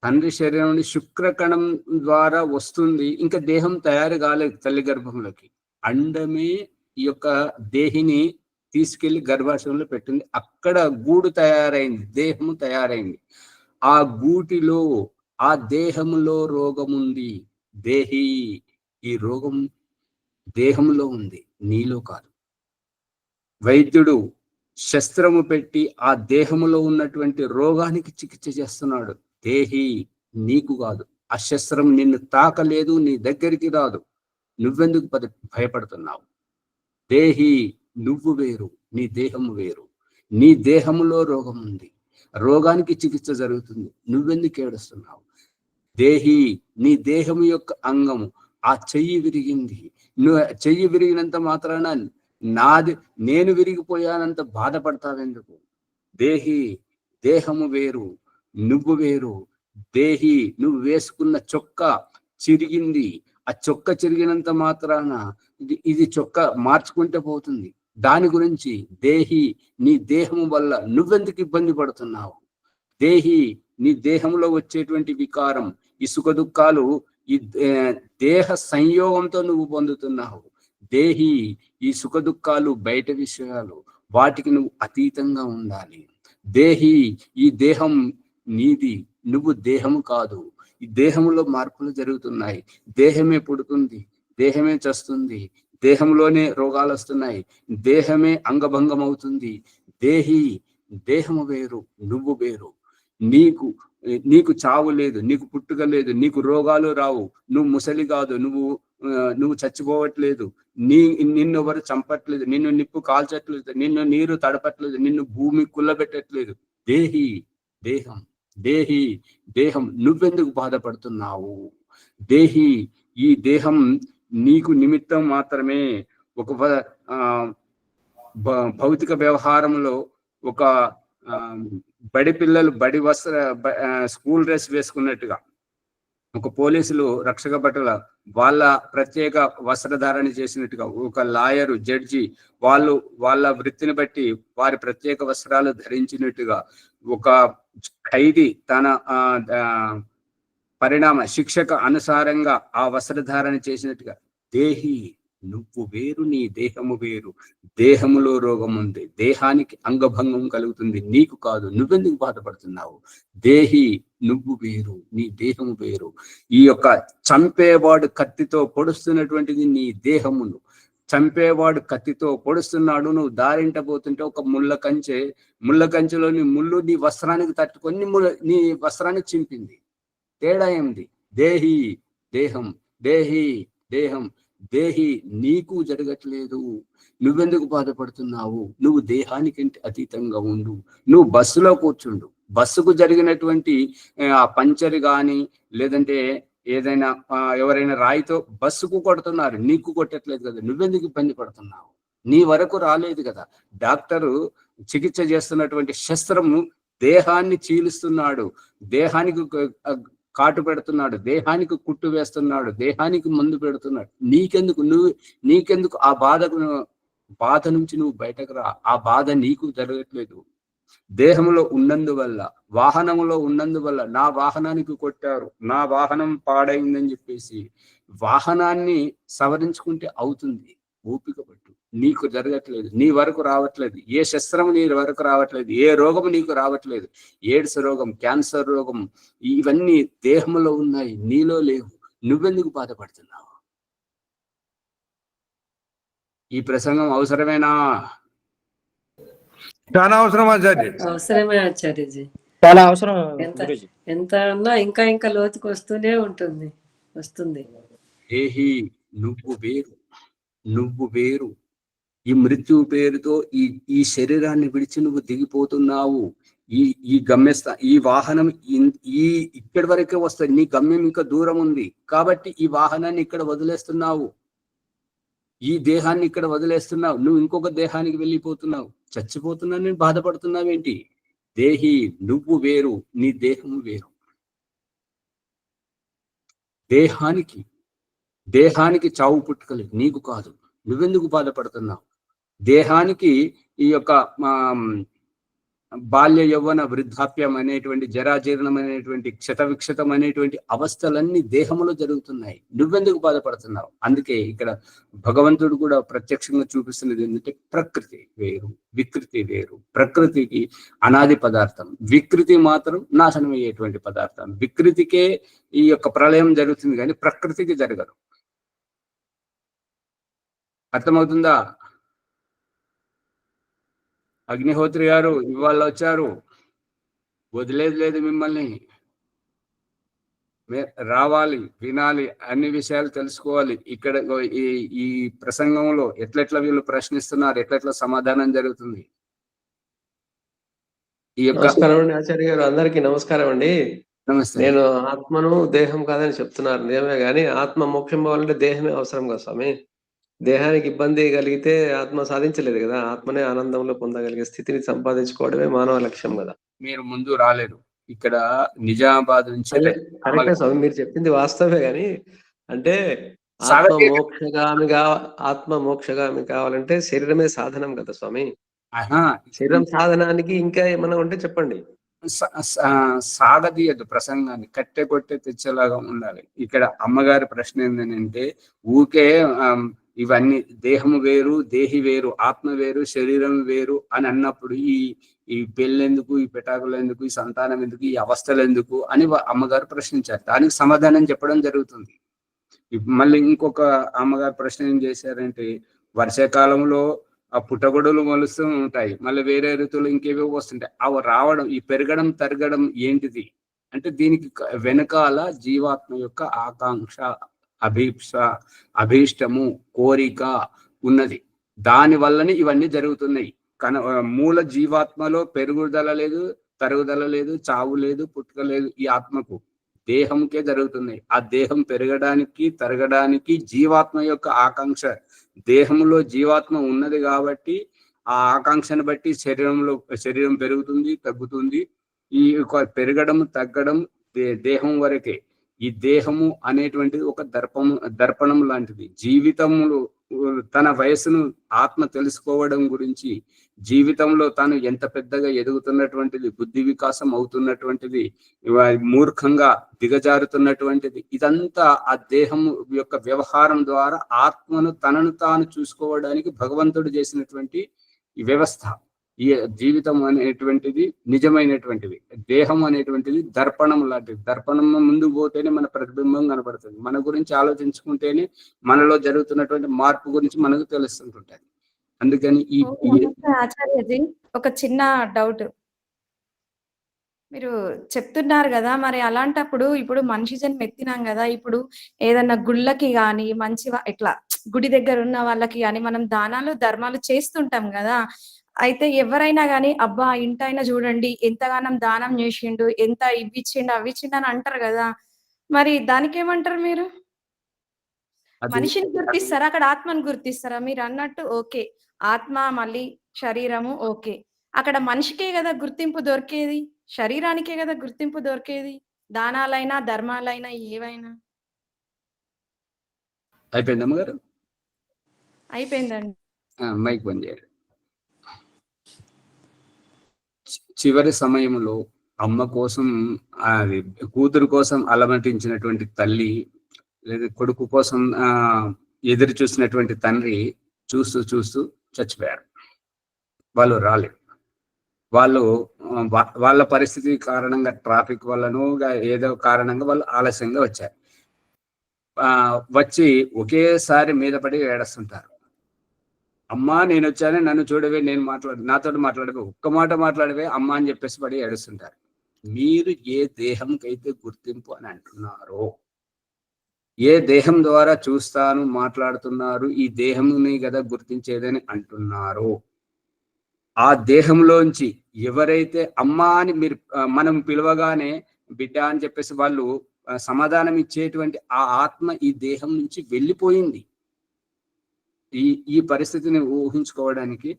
S1: తండ్రి శరీరం నుండి శుక్రకణం ద్వారా వస్తుంది. ఇంకా దేహం తయారు కాలేదు తల్లి గర్భంలోకి. అండమే ఈ యొక్క దేహిని తీసుకెళ్లి గర్భాశయంలో పెట్టింది. అక్కడ గూడు తయారైంది, దేహము తయారైంది. ఆ గూటిలో, ఆ దేహములో రోగం ఉంది. దేహి, ఈ రోగం దేహంలో ఉంది, నీలో కాదు. వైద్యుడు శస్త్రము పెట్టి ఆ దేహములో ఉన్నటువంటి రోగానికి చికిత్స చేస్తున్నాడు. దేహి, నీకు కాదు. ఆ శస్త్రం నిన్ను తాకలేదు, నీ దగ్గరికి రాదు. నువ్వెందుకు భయపడుతున్నావు? దేహి, నువ్వు వేరు, నీ దేహము వేరు. నీ దేహములో రోగం ఉంది, రోగానికి చికిత్స జరుగుతుంది. నువ్వెందుకు ఏడుస్తున్నావు? దేహి, నీ దేహము యొక్క అంగము. ఆ చెయ్యి విరిగింది, నువ్వు చెయ్యి విరిగినంత మాత్రాన నేను విరిగిపోయానంత బాధపడతావెందుకు? దేహి, దేహము వేరు, నువ్వు వేరు. దేహి, నువ్వు వేసుకున్న చొక్కా చిరిగింది. ఆ చొక్క చిరిగినంత మాత్రాన ఇది చొక్క మార్చుకుంటే పోతుంది. దాని గురించి దేహి, నీ దేహము వల్ల నువ్వెందుకు ఇబ్బంది పడుతున్నావు? దేహి, నీ దేహంలో వచ్చేటువంటి వికారం, ఈ సుఖ దుఃఖాలు ఈ దేహ సంయోగంతో నువ్వు పొందుతున్నావు. దేహి, ఈ సుఖ దుఃఖాలు బయట విషయాలు, వాటికి నువ్వు అతీతంగా ఉండాలి. దేహి, ఈ దేహం నీది, నువ్వు దేహము కాదు. ఈ దేహంలో మార్పులు జరుగుతున్నాయి. దేహమే పుడుతుంది, దేహమే చస్తుంది, దేహంలోనే రోగాలు వస్తున్నాయి, దేహమే అంగభంగం అవుతుంది. దేహి, దేహము వేరు, నువ్వు వేరు. నీకు చావు లేదు, నీకు పుట్టుక లేదు, నీకు రోగాలు రావు. నువ్వు ముసలి కాదు, నువ్వు చచ్చిపోవట్లేదు, నిన్నెవరు చంపట్లేదు, నిన్ను నిప్పు కాల్చట్లేదు, నిన్ను నీరు తడపట్లేదు, నిన్ను భూమి కుల్లబెట్టట్లేదు. దేహి, దేహం, దేహి, దేహం, నువ్వెందుకు బాధపడుతున్నావు? దేహి, ఈ దేహం నీకు నిమిత్తం మాత్రమే. ఒక భౌతిక వ్యవహారంలో ఒక బడి పిల్లలు స్కూల్ డ్రెస్ వేసుకున్నట్టుగా, ఒక పోలీసులు రక్షక భటుల వాళ్ళ ప్రత్యేక వస్త్రధారణ చేసినట్టుగా, ఒక లాయరు, జడ్జి వాళ్ళ వృత్తిని బట్టి వారి ప్రత్యేక వస్త్రాలు ధరించినట్టుగా, ఒక ఖైదీ తన పరిణామ శిక్షకు అనుసారంగా ఆ వస్త్రధారణ చేసినట్టుగా, దేహి, నువ్వు వేరు, నీ దేహము వేరు. దేహములో రోగం ఉంది, దేహానికి అంగభంగం కలుగుతుంది, నీకు కాదు. నువ్వెందుకు బాధపడుతున్నావు? దేహి, నువ్వు వేరు, నీ దేహము వేరు. ఈ యొక్క చంపేవాడు కత్తితో పొడుస్తున్నటువంటిది నీ దేహమును. చంపేవాడు కత్తితో పొడుస్తున్నాడు, నువ్వు దారింట పోతుంటే ఒక ముళ్ళ కంచెలోని ముళ్ళు నీ వస్త్రానికి తట్టుకొని నీ వస్త్రానికి చింపింది. తేడా ఏమిటి? దేహి, దేహం, దేహి, దేహం, దేహి, నీకు జరగట్లేదు. నువ్వెందుకు బాధపడుతున్నావు? నువ్వు దేహానికంటే అతీతంగా ఉండు. నువ్వు బస్సులో కూర్చుండు. బస్సుకు జరిగినటువంటి ఆ పంచర్ కానీ, లేదంటే ఏదైనా ఎవరైనా రాయితో బస్సుకు కొడుతున్నారు, నీకు కొట్టట్లేదు కదా, నువ్వెందుకు ఇబ్బంది పడుతున్నావు? నీ వరకు రాలేదు కదా. డాక్టరు చికిత్స చేస్తున్నటువంటి శస్త్రము దేహాన్ని చీలుస్తున్నాడు, దేహానికి కాటు పెడుతున్నాడు, దేహానికి కుట్టు వేస్తున్నాడు, దేహానికి మందు పెడుతున్నాడు. నీకెందుకు ఆ బాధ నుంచి నువ్వు బయటకు రా. ఆ బాధ నీకు జరగట్లేదు. దేహంలో ఉన్నందువల్ల, వాహనంలో ఉన్నందువల్ల, నా వాహనానికి కొట్టారు, నా వాహనం పాడైందని చెప్పేసి వాహనాన్ని సవరించుకుంటే అవుతుంది. ఓపిక పట్టు. నీకు జరగట్లేదు, నీ వరకు రావట్లేదు. ఏ శస్త్రం నీ వరకు రావట్లేదు, ఏ రోగం నీకు రావట్లేదు. ఎయిడ్స్ రోగం, క్యాన్సర్ రోగం, ఇవన్నీ దేహంలో ఉన్నాయి, నీలో లేవు. నువ్వెందుకు బాధపడుతున్నావు? ఈ ప్రసంగం అవసరమేనా?
S5: చాలా అవసరం ఆచార్య.
S10: అవసరమే ఆచార్యజీ,
S4: చాలా అవసరం.
S10: ఎంత అన్నా ఇంకా ఇంకా లోతుకు వస్తుంది.
S1: దేహి, నువ్వు వేరు, నువ్వు వేరు. ఈ మృత్యు పేరుతో ఈ శరీరాన్ని విడిచి నువ్వు దిగిపోతున్నావు. ఈ గమ్యస్థానం, ఈ వాహనం ఇక్కడి వరకే వస్తుంది. నీ గమ్యం ఇంకా దూరం ఉంది కాబట్టి ఈ వాహనాన్ని ఇక్కడ వదిలేస్తున్నావు, ఈ దేహాన్ని ఇక్కడ వదిలేస్తున్నావు. నువ్వు ఇంకొక దేహానికి వెళ్ళిపోతున్నావు. చచ్చిపోతున్నావు, నేను బాధపడుతున్నావేంటి? దేహి నువ్వు వేరు, నీ దేహము వేరు. దేహానికి చావు పుట్టుకలు, నీకు కాదు. నువ్వెందుకు బాధపడుతున్నావు? దేహానికి ఈ యొక్క బాల్య యౌవన వృద్ధాప్యం అనేటువంటి, జరాజీర్ణం అనేటువంటి, క్షతవిక్షతం అనేటువంటి అవస్థలన్నీ దేహంలో జరుగుతున్నాయి. నువ్వెందుకు బాధపడుతున్నావు? అందుకే ఇక్కడ భగవంతుడు కూడా ప్రత్యక్షంగా చూపిస్తున్నది ఏంటంటే ప్రకృతి వేరు, వికృతి వేరు. ప్రకృతికి అనాది పదార్థం, వికృతి మాత్రం నాశనం అయ్యేటువంటి పదార్థం. వికృతికే ఈ యొక్క ప్రళయం జరుగుతుంది కానీ ప్రకృతికి జరగదు. అర్థమవుతుందా? అగ్నిహోత్రి గారు ఇవాళ వచ్చారు, వదిలేదు లేదు మిమ్మల్ని. రావాలి, వినాలి, అన్ని విషయాలు తెలుసుకోవాలి. ఇక్కడ ఈ ప్రసంగంలో ఎట్లెట్లా వీళ్ళు ప్రశ్నిస్తున్నారు, ఎట్లెట్లా సమాధానం జరుగుతుంది. ఈ యొక్క
S11: నమస్కారం అండి ఆచార్య గారు, అందరికీ నమస్కారం అండి.
S1: నమస్తే.
S11: నేను ఆత్మను దేహం కాదని చెప్తున్నారు, నిజమే. కానీ ఆత్మ మోక్షం పోవాలంటే దేహమే అవసరం కదా స్వామి. దేహానికి ఇబ్బంది కలిగితే ఆత్మ సాధించలేదు కదా. ఆత్మనే ఆనందంలో పొందగలిగే స్థితిని సంపాదించుకోవడమే మానవ లక్ష్యం కదా.
S1: మీరు ముందు రాలేరు. ఇక్కడ నిజామాబాద్ నుంచి
S11: కరెక్టే స్వామి, మీరు చెప్పింది వాస్తవే. కానీ అంటే ఆత్మ మోక్షగామి కావాలంటే శరీరమే సాధనం కదా స్వామి. శరీరం సాధనానికి ఇంకా ఏమన్నా ఉంటే చెప్పండి.
S1: సాగదీయదు ప్రసంగాన్ని, కట్టె కొట్టే తెచ్చేలాగా ఉండాలి. ఇక్కడ అమ్మగారి ప్రశ్న ఏంటంటే, ఊకే ఇవన్నీ దేహము వేరు, దేహి వేరు, ఆత్మ వేరు, శరీరం వేరు అని అన్నప్పుడు ఈ పెళ్ళెందుకు, ఈ పెటాకులు ఎందుకు, ఈ సంతానం ఎందుకు, ఈ అవస్థలు ఎందుకు అని అమ్మగారు ప్రశ్నించారు. దానికి సమాధానం చెప్పడం జరుగుతుంది. మళ్ళీ ఇంకొక అమ్మగారు ప్రశ్న ఏం చేశారంటే, వర్షాకాలంలో ఆ పుట్టగొడులు మొలుస్తూ ఉంటాయి, మళ్ళీ వేరే ఋతువులు ఇంకేవో వస్తుంటాయి. అవి రావడం, ఈ పెరగడం తరగడం ఏంటిది అంటే, దీనికి వెనకాల జీవాత్మ యొక్క ఆకాంక్ష, అభీష్టము, కోరిక ఉన్నది. దాని వల్లనే ఇవన్నీ జరుగుతున్నాయి. మూల జీవాత్మలో పెరుగుదల లేదు, తరుగుదల లేదు, చావు లేదు, పుట్టుక లేదు. ఈ ఆత్మకు, దేహంకే జరుగుతున్నాయి. ఆ దేహం పెరగడానికి, తరగడానికి జీవాత్మ యొక్క ఆకాంక్ష. దేహంలో జీవాత్మ ఉన్నది కాబట్టి ఆ ఆకాంక్షను బట్టి శరీరం పెరుగుతుంది, తగ్గుతుంది. ఈ పెరగడం తగ్గడం దేహం వరకే. ఈ దేహము అనేటువంటిది ఒక దర్పణం లాంటిది. జీవితంలో తన వయసును ఆత్మ తెలుసుకోవడం గురించి, జీవితంలో తాను ఎంత పెద్దగా ఎదుగుతున్నటువంటిది, బుద్ధి వికాసం అవుతున్నటువంటిది, మూర్ఖంగా దిగజారుతున్నటువంటిది, ఇదంతా ఆ దేహం యొక్క వ్యవహారం ద్వారా ఆత్మను తనను తాను చూసుకోవడానికి భగవంతుడు చేసినటువంటి ఈ వ్యవస్థ. ఈ జీవితం అనేటువంటిది నిజమైనటువంటిది, దేహం అనేటువంటిది దర్పణం లాంటిది. దర్పణం ముందు పోతేనే మన ప్రతిబింబం కనబడుతుంది. మన గురించి ఆలోచించుకుంటేనే మనలో జరుగుతున్నటువంటి మార్పు గురించి మనకు తెలుస్తుంటుంది. అందుకని
S8: ఆచార్యజీ, ఒక చిన్న డౌట్. మీరు చెప్తున్నారు కదా, మరి అలాంటప్పుడు ఇప్పుడు మనిషి జన్మ ఎత్తినాం కదా, ఇప్పుడు ఏదన్నా గుళ్ళకి కానీ మంచి ఇట్లా గుడి దగ్గర ఉన్న వాళ్ళకి కానీ మనం దానాలు ధర్మాలు చేస్తుంటాం కదా. అయితే ఎవరైనా కానీ, అబ్బా ఇంటైనా చూడండి ఎంతగానం దానం చేసిండు, ఎంత ఇవ్విచ్చిండు అవ్విచ్చిండు అని అంటారు కదా. మరి దానికి ఏమంటారు మీరు? మనిషిని గుర్తిస్తారా, అక్కడ ఆత్మను గుర్తిస్తారా? మీరు అన్నట్టు ఓకే, ఆత్మ మళ్ళీ శరీరము ఓకే, అక్కడ మనిషికే కదా గుర్తింపు దొరికేది, శరీరానికే కదా గుర్తింపు దొరికేది, దానాలైనా ధర్మాలైనా ఏవైనా.
S1: అయిపోయిందమ్మ గారు?
S8: అయిపోయిందండి.
S1: మైక్ బంద్ చేయాలి. చివరి సమయంలో అమ్మ కోసం, కూతురు కోసం అలమటించినటువంటి తల్లి, లేదా కొడుకు కోసం ఎదురు చూసినటువంటి తండ్రి చూస్తూ చూస్తూ చచ్చిపోయారు. వాళ్ళు రాలేదు. వాళ్ళ పరిస్థితి కారణంగా, ట్రాఫిక్ వల్లనో ఏదో కారణంగా వాళ్ళు ఆలస్యంగా వచ్చారు. వచ్చి ఒకేసారి మీద పడి ఏడుస్తుంటారు. అమ్మా నేను వచ్చానే, నన్ను చూడవే, నేను నాతో మాట్లాడవే, ఒక్క మాట మాట్లాడవే అమ్మా అని చెప్పేసి పడి ఏడుస్తుంటారు. మీరు ఏ దేహంకైతే గుర్తింపు అని అంటున్నారో, ఏ దేహం ద్వారా చూస్తాను మాట్లాడుతున్నారు, ఈ దేహంని కదా గుర్తించేదని అంటున్నారో, ఆ దేహంలోంచి ఎవరైతే అమ్మా అని మనం పిలవగానే బిడ్డ అని చెప్పేసి వాళ్ళు సమాధానం ఇచ్చేటువంటి ఆ ఆత్మ ఈ దేహం నుంచి వెళ్ళిపోయింది. ఈ పరిస్థితిని ఊహించుకోవడానికి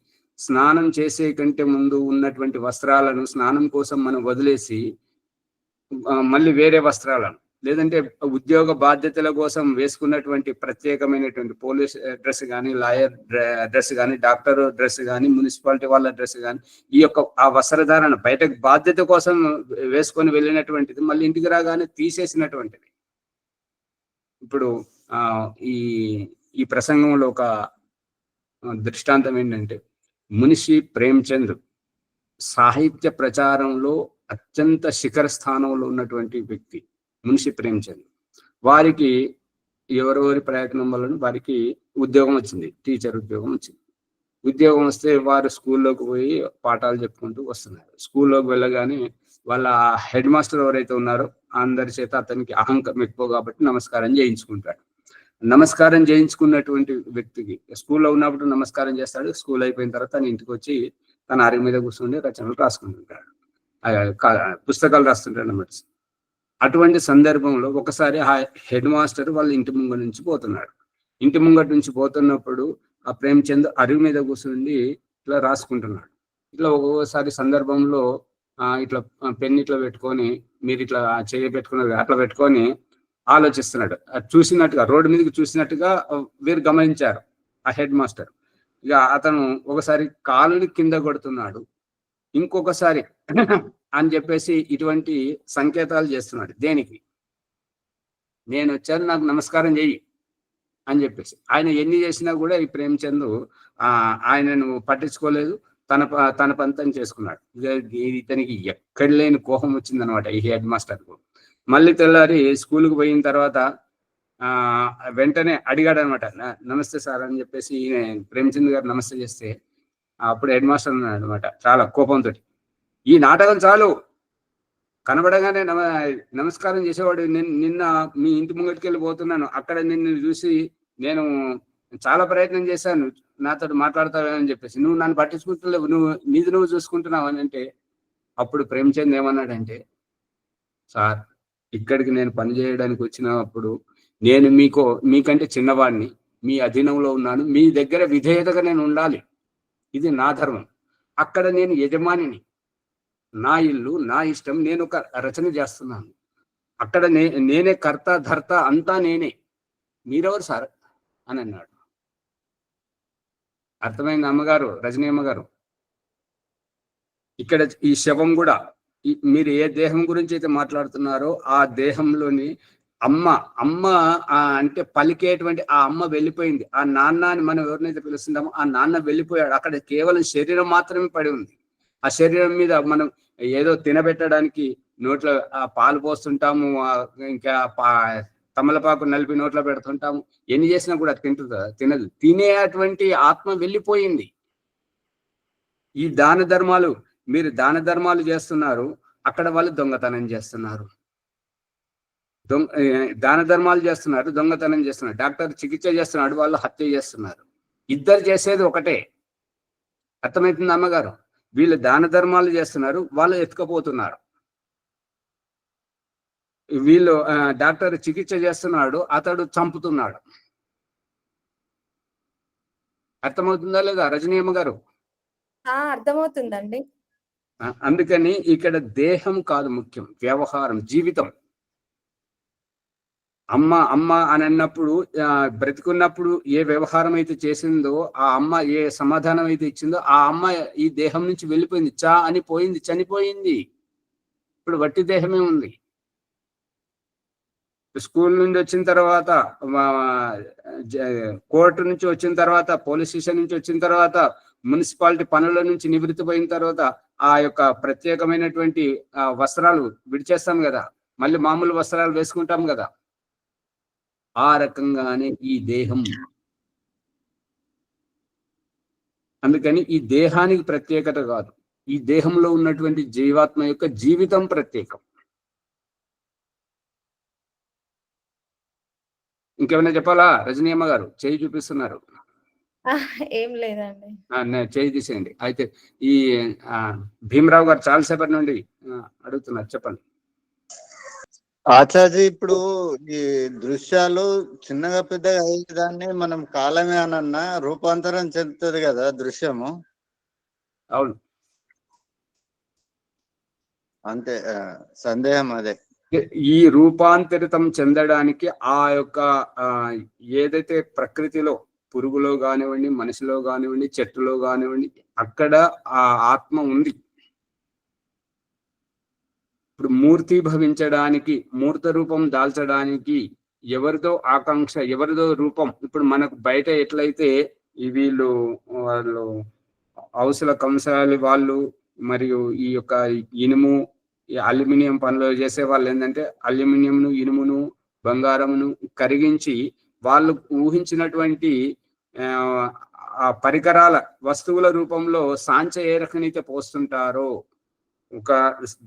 S1: స్నానం చేసే కంటే ముందు ఉన్నటువంటి వస్త్రాలను స్నానం కోసం మనం వదిలేసి మళ్ళీ వేరే వస్త్రాలను, లేదంటే ఉద్యోగ బాధ్యతల కోసం వేసుకున్నటువంటి ప్రత్యేకమైనటువంటి పోలీస్ డ్రెస్ కానీ, లాయర్ డ్రెస్ కానీ, డాక్టర్ డ్రెస్ కానీ, మున్సిపాలిటీ వాళ్ళ డ్రెస్ కానీ, ఈ యొక్క ఆ వస్త్రధారణ బయటకు బాధ్యత కోసం వేసుకొని వెళ్ళినటువంటిది మళ్ళీ ఇంటికి రాగానే తీసేసినటువంటిది. ఇప్పుడు ఈ ఈ ప్రసంగంలో ఒక దృష్టాంతం ఏంటంటే, మునిషి ప్రేమ్చంద్ సాహిత్య ప్రచారంలో అత్యంత శిఖర స్థానంలో ఉన్నటువంటి వ్యక్తి మునిషి ప్రేమ్చంద్. వారికి ఎవరెవరి ప్రయత్నం వలన వారికి ఉద్యోగం వచ్చింది, టీచర్ ఉద్యోగం వచ్చింది. ఉద్యోగం వస్తే వారు స్కూల్లోకి పోయి పాఠాలు చెప్పుకుంటూ వస్తున్నారు. స్కూల్లోకి వెళ్ళగానే వాళ్ళ హెడ్ మాస్టర్ ఎవరైతే ఉన్నారో అందరి చేత అతనికి అహంకారం ఎక్కువ కాబట్టి నమస్కారం చేయించుకుంటాడు. నమస్కారం చేయించుకున్నటువంటి వ్యక్తికి స్కూల్లో ఉన్నప్పుడు నమస్కారం చేస్తాడు. స్కూల్ అయిపోయిన తర్వాత తన ఇంటికి వచ్చి తన అరుగు మీద కూర్చుండి రచనలు రాసుకుంటుంటాడు, పుస్తకాలు రాస్తుంటాడు అన్నమాట. అటువంటి సందర్భంలో ఒకసారి ఆ హెడ్ మాస్టర్ వాళ్ళ ఇంటి ముంగ నుంచి పోతున్నాడు. ఇంటి ముంగటి నుంచి పోతున్నప్పుడు ఆ ప్రేమ్చంద్ అరుగు మీద కూర్చుండి ఇట్లా రాసుకుంటున్నాడు. ఇట్లా ఒక్కొక్కసారి సందర్భంలో ఇట్లా పెన్ ఇట్లా పెట్టుకొని, మీరు ఇట్లా చేయబెట్టుకున్నారు అట్లా పెట్టుకొని ఆలోచిస్తున్నాడు. చూసినట్టుగా రోడ్డు మీదకి చూసినట్టుగా వీరు గమనించారు ఆ హెడ్ మాస్టర్. ఇక అతను ఒకసారి కాలుని కింద కొడుతున్నాడు, ఇంకొకసారి అని చెప్పేసి ఇటువంటి సంకేతాలు చేస్తున్నాడు. దేనికి? నేను వచ్చాను, నాకు నమస్కారం చెయ్యి అని చెప్పేసి. ఆయన ఎన్ని చేసినా కూడా ఈ ప్రేమ్చంద్ ఆయనను పట్టించుకోలేదు, తన పంతం చేసుకున్నాడు. ఇతనికి ఎక్కడ లేని కోపం వచ్చిందనమాట ఈ హెడ్ మాస్టర్కు. మళ్ళీ తెల్లారి స్కూల్కి పోయిన తర్వాత వెంటనే అడిగాడు అనమాట, నమస్తే సార్ అని చెప్పేసి ఈయన ప్రేమ్చంద్ గారు నమస్తే చేస్తే అప్పుడు హెడ్ మాస్టర్ అన్నాడు అనమాట చాలా కోపంతో, ఈ నాటకం చాలు, కనబడగానే నమస్కారం చేసేవాడు, నిన్న మీ ఇంటి ముంగటికి వెళ్ళిపోతున్నాను, అక్కడ నిన్ను చూసి నేను చాలా ప్రయత్నం చేశాను నాతో మాట్లాడతావని చెప్పేసి, నువ్వు నన్ను పట్టించుకుంటలేవు, నువ్వు చూసుకుంటున్నావు అని అంటే, అప్పుడు ప్రేమ్చంద్ ఏమన్నాడంటే, సార్ ఇక్కడికి నేను పని చేయడానికి వచ్చినప్పుడు నేను మీకంటే చిన్నవాడిని, మీ అధీనంలో ఉన్నాను, మీ దగ్గర విధేయతగా నేను ఉండాలి, ఇది నా ధర్మం. అక్కడ నేను యజమానిని, నా ఇల్లు నా ఇష్టం, నేను ఒక రచన చేస్తున్నాను, అక్కడ నేనే కర్త ధర్త అంతా నేనే, మీరెవరు సార్ అని అన్నాడు. అర్థమైంది అమ్మగారు, రజనీ అమ్మగారు? ఇక్కడ ఈ శవం కూడా మీరు ఏ దేహం గురించి అయితే మాట్లాడుతున్నారో ఆ దేహంలోని అమ్మ అంటే పలికేటువంటి ఆ అమ్మ వెళ్ళిపోయింది. ఆ నాన్న అని మనం ఎవరినైతే పిలుస్తుంటామో ఆ నాన్న వెళ్ళిపోయాడు. అక్కడ కేవలం శరీరం మాత్రమే పడి ఉంది. ఆ శరీరం మీద మనం ఏదో తినబెట్టడానికి నోట్లో పాలు పోస్తుంటాము, ఇంకా తమలపాకు నలిపి నోట్లో పెడుతుంటాము, ఎన్ని చేసినా కూడా తింటుందా? తినదు. తినేటువంటి ఆత్మ వెళ్ళిపోయింది. ఈ మీరు దాన ధర్మాలు చేస్తున్నారు, అక్కడ వాళ్ళు దొంగతనం చేస్తున్నారు. దాన ధర్మాలు చేస్తున్నారు, దొంగతనం చేస్తున్నారు. డాక్టర్ చికిత్స చేస్తున్నాడు, వాళ్ళు హత్య చేస్తున్నారు. ఇద్దరు చేసేది ఒకటే. అర్థమవుతుంది అమ్మగారు? వీళ్ళు దాన ధర్మాలు చేస్తున్నారు, వాళ్ళు ఎత్తుకపోతున్నారు. వీళ్ళు డాక్టర్ చికిత్స చేస్తున్నాడు, అతడు చంపుతున్నాడు. అర్థమవుతుందా లేదా రజనీ అమ్మగారు?
S8: అర్థమవుతుందండి.
S1: అందుకని ఇక్కడ దేహం కాదు ముఖ్యం, వ్యవహారం, జీవితం. అమ్మ అని అన్నప్పుడు బ్రతికున్నప్పుడు ఏ వ్యవహారం అయితే చేసిందో, ఆ అమ్మ ఏ సమాధానం అయితే ఇచ్చిందో, ఆ అమ్మ ఈ దేహం నుంచి వెళ్ళిపోయింది, అని పోయింది, చనిపోయింది. ఇప్పుడు వట్టి దేహమే ఉంది. స్కూల్ నుండి వచ్చిన తర్వాత, కోర్టు నుంచి వచ్చిన తర్వాత, పోలీస్ స్టేషన్ నుంచి వచ్చిన తర్వాత, మున్సిపాలిటీ పనుల నుంచి నివృత్తి పోయిన తర్వాత ఆ యొక్క ప్రత్యేకమైనటువంటి వస్త్రాలు విడిచేస్తాం కదా, మళ్ళీ మామూలు వస్త్రాలు వేసుకుంటాం కదా. ఆ రకంగానే ఈ దేహం. అందుకని ఈ దేహానికి ప్రత్యేకత కాదు, ఈ దేహంలో ఉన్నటువంటి జీవాత్మ యొక్క జీవితం ప్రత్యేకం. ఇంకేమైనా చెప్పాలా రజనీ అమ్మ గారు? చేయి చూపిస్తున్నారు.
S8: ఏం లేదండి.
S1: చేయి తీసేయండి. అయితే ఈ భీమరావు గారు చాలాసేపటి నుండి అడుగుతున్నారు, చెప్పండి.
S6: ఆచార్య, ఇప్పుడు ఈ దృశ్యాలు చిన్నగా పెద్దగా అయ్యేదాన్ని మనం కాలమే అనన్నా రూపాంతరం చెందుతుంది కదా దృశ్యము.
S1: అవును,
S6: అంతే. సందేహం అదే.
S1: ఈ రూపాంతరితం చెందడానికి ఆ యొక్క ఏదైతే ప్రకృతిలో పురుగులో కానివ్వండి, మనిషిలో కానివ్వండి, చెట్టులో కానివ్వండి, అక్కడ ఆ ఆత్మ ఉంది. ఇప్పుడు మూర్తి భవించడానికి, మూర్త రూపం దాల్చడానికి ఎవరిదో ఆకాంక్ష, ఎవరిదో రూపం. ఇప్పుడు మనకు బయట ఎట్లయితే వీళ్ళు వాళ్ళు ఔషధ కంసాలి వాళ్ళు మరియు ఈ యొక్క ఇనుము, ఈ అల్యూమినియం పనులు చేసే వాళ్ళు ఏంటంటే అల్యూమినియంను, ఇనుమును, బంగారమును కరిగించి వాళ్ళు ఊహించినటువంటి ఆ పరికరాల వస్తువుల రూపంలో సాంచ ఏ రకనైతే పోస్తుంటారో, ఒక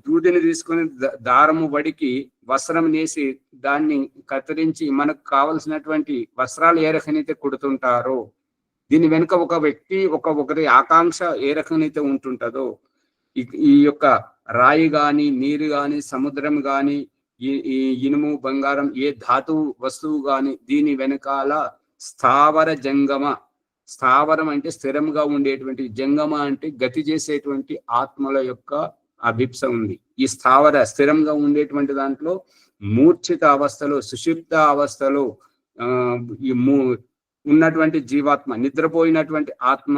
S1: దూదిని తీసుకొని దారము వడికి వస్త్రం నేసి దాన్ని కత్తిరించి మనకు కావలసినటువంటి వస్త్రాలు ఏ రకనైతే కుడుతుంటారో, దీని వెనుక ఒక వ్యక్తి ఒకరి ఆకాంక్ష ఏ రకమైతే ఉంటుంటుందో, ఈ యొక్క రాయి గాని, నీరు గాని, సముద్రం గాని, ఈ ఇనుము, బంగారం, ఏ ధాతువు వస్తువు గాని, దీని వెనకాల స్థావర జంగమ, స్థావరం అంటే స్థిరంగా ఉండేటువంటి, జంగమ అంటే గతి చేసేటువంటి ఆత్మల యొక్క అభిప్స ఉంది. ఈ స్థావర స్థిరంగా ఉండేటువంటి దాంట్లో మూర్ఛిత అవస్థలో, సుషుప్త అవస్థలో ఈ ఉన్నటువంటి జీవాత్మ, నిద్రపోయినటువంటి ఆత్మ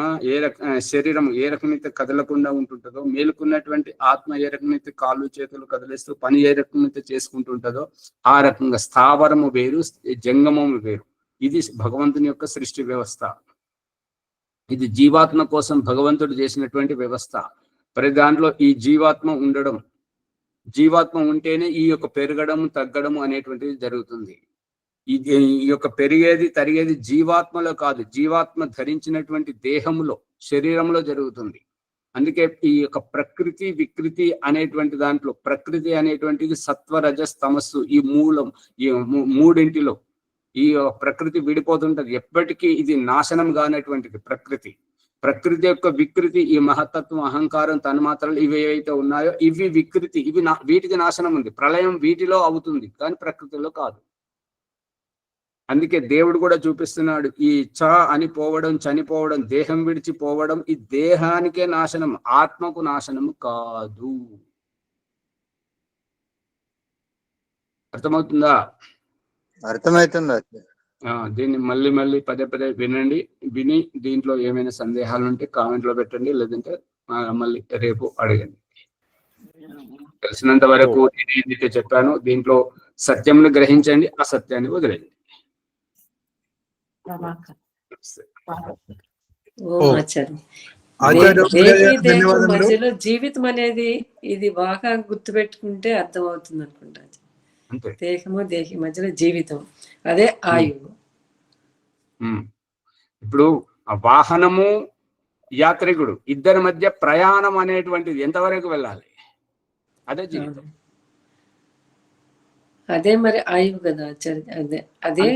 S1: శరీరం ఏ రకమైతే కదలకుండా ఉంటుంటుందో, మేలుకున్నటువంటి ఆత్మ ఏ రకమైతే కాళ్ళు చేతులు కదిలిస్తూ పని ఏ రకమైతే చేసుకుంటుంటుందో, ఆ రకంగా స్థావరము వేరు, జంగమము వేరు. ఇది భగవంతుని యొక్క సృష్టి వ్యవస్థ. ఇది జీవాత్మ కోసం భగవంతుడు చేసినటువంటి వ్యవస్థ. ప్రతి దాంట్లో ఈ జీవాత్మ ఉండడం, జీవాత్మ ఉంటేనే ఈ యొక్క పెరగడం, తగ్గడం అనేటువంటిది జరుగుతుంది. ఈ యొక్క పెరిగేది తరిగేది జీవాత్మలో కాదు, జీవాత్మ ధరించినటువంటి దేహంలో, శరీరంలో జరుగుతుంది. అందుకే ఈ యొక్క ప్రకృతి వికృతి అనేటువంటి దాంట్లో, ప్రకృతి అనేటువంటిది సత్వ రజస్ తమస్సు, ఈ మూలం, ఈ మూడింటిలో ఈ ప్రకృతి విడిపోతుంటది. ఎప్పటికీ ఇది నాశనం కానటువంటిది ప్రకృతి. ప్రకృతి యొక్క వికృతి, ఈ మహత్తత్వం, అహంకారం, తన్మాత్రలు ఇవి ఏవైతే ఉన్నాయో ఇవి వికృతి, ఇవి వీటికి నాశనం ఉంది. ప్రళయం వీటిలో అవుతుంది కానీ ప్రకృతిలో కాదు. అందుకే దేవుడు కూడా చూపిస్తున్నాడు, ఈ చ అని పోవడం, చనిపోవడం, దేహం విడిచిపోవడం, ఈ దేహానికే నాశనం, ఆత్మకు నాశనము కాదు. అర్థమవుతుందా?
S6: అర్థమవుతుంది.
S1: దీన్ని మళ్ళీ మళ్ళీ పదే పదే వినండి. విని దీంట్లో ఏమైనా సందేహాలు ఉంటే కామెంట్ లో పెట్టండి, లేదంటే మళ్ళీ రేపు అడగండి. తెలిసినంత వరకు నేను ఏదైతే చెప్పానో దీంట్లో సత్యంను గ్రహించండి, అసత్యాన్ని వదిలేయండి.
S10: మధ్యలో జీవితం అనేది ఇది బాగా గుర్తుపెట్టుకుంటే అర్థమవుతుంది అనుకుంటా. దేహము దేహి మధ్యలో జీవితం, అదే ఆయువు.
S1: ఇప్పుడు ఆ వాహనము, యాత్రికుడు ఇద్దరి మధ్య ప్రయాణం అనేటువంటిది ఎంతవరకు వెళ్ళాలి? అదే జీవితం,
S10: అదే మరి ఆయువు కదా. అదే అదే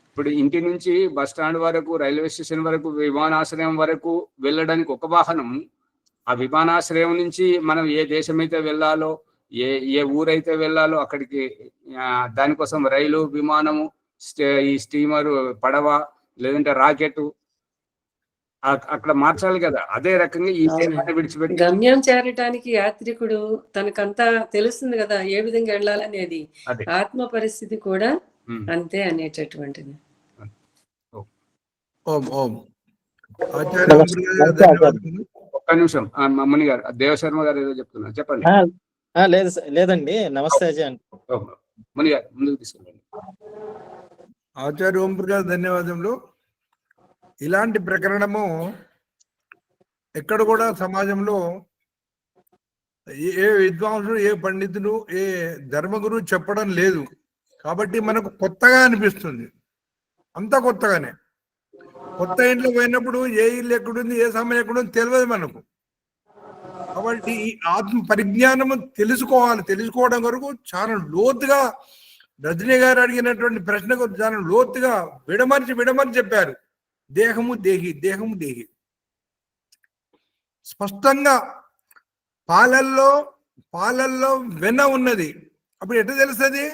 S1: ఇప్పుడు ఇంటి నుంచి బస్ స్టాండ్ వరకు, రైల్వే స్టేషన్ వరకు, విమానాశ్రయం వరకు వెళ్ళడానికి ఒక వాహనం. ఆ విమానాశ్రయం నుంచి మనం ఏ దేశం అయితే వెళ్ళాలో, ఏ ఊరైతే వెళ్ళాలో అక్కడికి దానికోసం రైలు, విమానము, ఈ స్టీమరు, పడవ, లేదంటే రాకెట్ అక్కడ మార్చాలి కదా. అదే రకంగా ఈ దేహాన్ని విడిచిపెట్టి
S10: గమ్యం చేరటానికి యాత్రికుడు తనకంతా తెలుస్తుంది కదా ఏ విధంగా వెళ్ళాలనేది. ఆత్మ పరిస్థితి కూడా అంతే అనేటటువంటిది.
S1: ఒక్క నిమిషం ముని గారు, దేవశర్మ గారు ఏదో చెప్తున్నారు, చెప్పండి.
S4: లేదండి, నమస్తే అజయ్.
S1: ముని గారు ముందుకు తీసుకెళ్ళండి.
S5: ఆచార్య ఓం ప్రకాష్ ధన్యవాదములు. ఇలాంటి ప్రకరణము ఎక్కడ కూడా సమాజంలో ఏ విద్వాంసుడు, ఏ పండితుడు, ఏ ధర్మగురు చెప్పడం లేదు. కాబట్టి మనకు కొత్తగా అనిపిస్తుంది, అంతా కొత్తగానే. కొత్త ఇంట్లో పోయినప్పుడు ఏ ఇల్లు ఎక్కడుంది, ఏ సమయం ఎక్కడుంది తెలియదు మనకు. కాబట్టి ఈ ఆత్మ పరిజ్ఞానము తెలుసుకోవడం వరకు చాలా లోతుగా రజనీ గారు అడిగినటువంటి ప్రశ్నకు చాలా లోతుగా విడమర్చి చెప్పారు. దేహము దేహి, దేహము దేహి. స్పష్టంగా పాలల్లో వెన్న ఉన్నది. అప్పుడు ఎట్లా తెలుస్తుంది?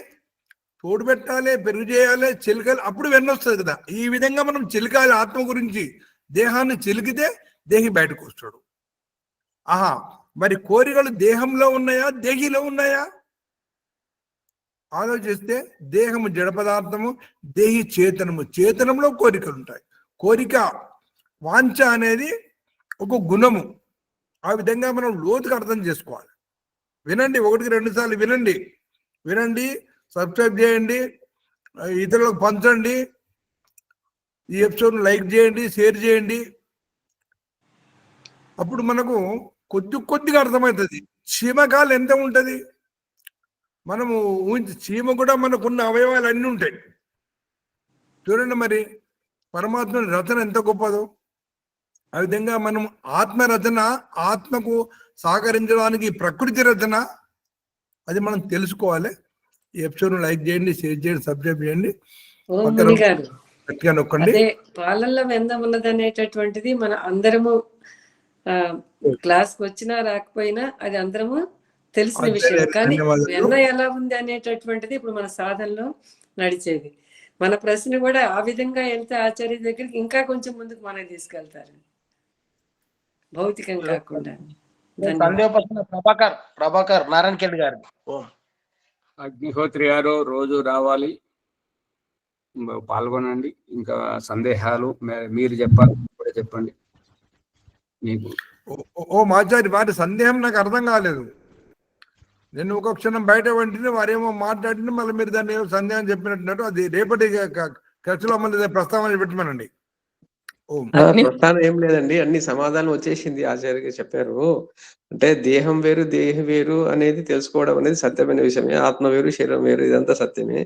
S5: తోడు పెట్టాలి, పెరుగు చేయాలి, చిలకాలి, అప్పుడు వెన్న వస్తుంది కదా. ఈ విధంగా మనం చిలకాలి ఆత్మ గురించి. దేహాన్ని చిలికితే దేహి బయటకు వస్తాడు. ఆహా, మరి కోరికలు దేహంలో ఉన్నాయా, దేహిలో ఉన్నాయా? ఆలోచిస్తే దేహము జడ పదార్థము, దేహి చేతనము. చేతనంలో కోరికలు ఉంటాయి. కోరిక, వాంఛ అనేది ఒక గుణము. ఆ విధంగా మనం లోతుగా అర్థం చేసుకోవాలి. వినండి, 1-2 సార్లు వినండి, సబ్స్క్రైబ్ చేయండి, ఇతరులకు పంచండి, ఈ ఎపిసోడ్ లైక్ చేయండి, షేర్ చేయండి. అప్పుడు మనకు కొద్దిగా అర్థమవుతుంది. చీమకాలు ఎంత ఉంటుంది మనము చీమ కూడా మనకున్న అవయవాలు అన్నీ ఉంటాయి. చూడండి, మరి పరమాత్మ రచన ఎంత గొప్పదో. ఆ విధంగా మనం ఆత్మ రచన, ఆత్మకు సహకరించడానికి ప్రకృతి రచన, అది మనం తెలుసుకోవాలి. ఈ ఎపిసోడ్ లైక్ చేయండి, షేర్ చేయండి, సబ్స్క్రైబ్ చేయండి. గట్టిగా నొక్కండి.
S10: అదే పాలల్లో వెన్న ఉన్నది అనేటటువంటిది మన అందరము క్లాస్ కి వచ్చినా రాకపోయినా అది అందరము తెలిసిన విషయం. కానీ వెన్న ఎలా ఉంది అనేటటువంటిది ఇప్పుడు మన సాధనలో నడిచేది. మన ప్రశ్న కూడా ఆ విధంగా వెళ్తే ఆచార్య దగ్గరికి ఇంకా కొంచెం ముందుకు మనకి తీసుకెళ్తారు, భౌతికం కాకుండా.
S7: ప్రభాకర్ నారాయణఖేడ్ గారు.
S1: అగ్నిహోత్రి గారు రోజు రావాలి, పాల్గొనండి. ఇంకా సందేహాలు మీరు చెప్పాలి, కూడా చెప్పండి. మీకు
S5: మాచారి వారి సందేహం నాకు అర్థం కాలేదు. నేను ఒక క్షణం బయట వెంటనే వారేమో మాట్లాడిన మళ్ళీ మీరు దాన్ని ఏమో సందేహం చెప్పినట్టున్నారు. అది రేపటి ఖర్చులో మళ్ళీ ప్రస్తావన పెట్టమనండి.
S11: ప్రస్థానం ఏం లేదండి, అన్ని సమాధానం వచ్చేసింది. ఆచార్య చెప్పారు. అంటే దేహం వేరు, దేహం వేరు అనేది తెలుసుకోవడం అనేది సత్యమైన విషయమే. ఆత్మ వేరు, శరీరం వేరు, ఇదంతా సత్యమే.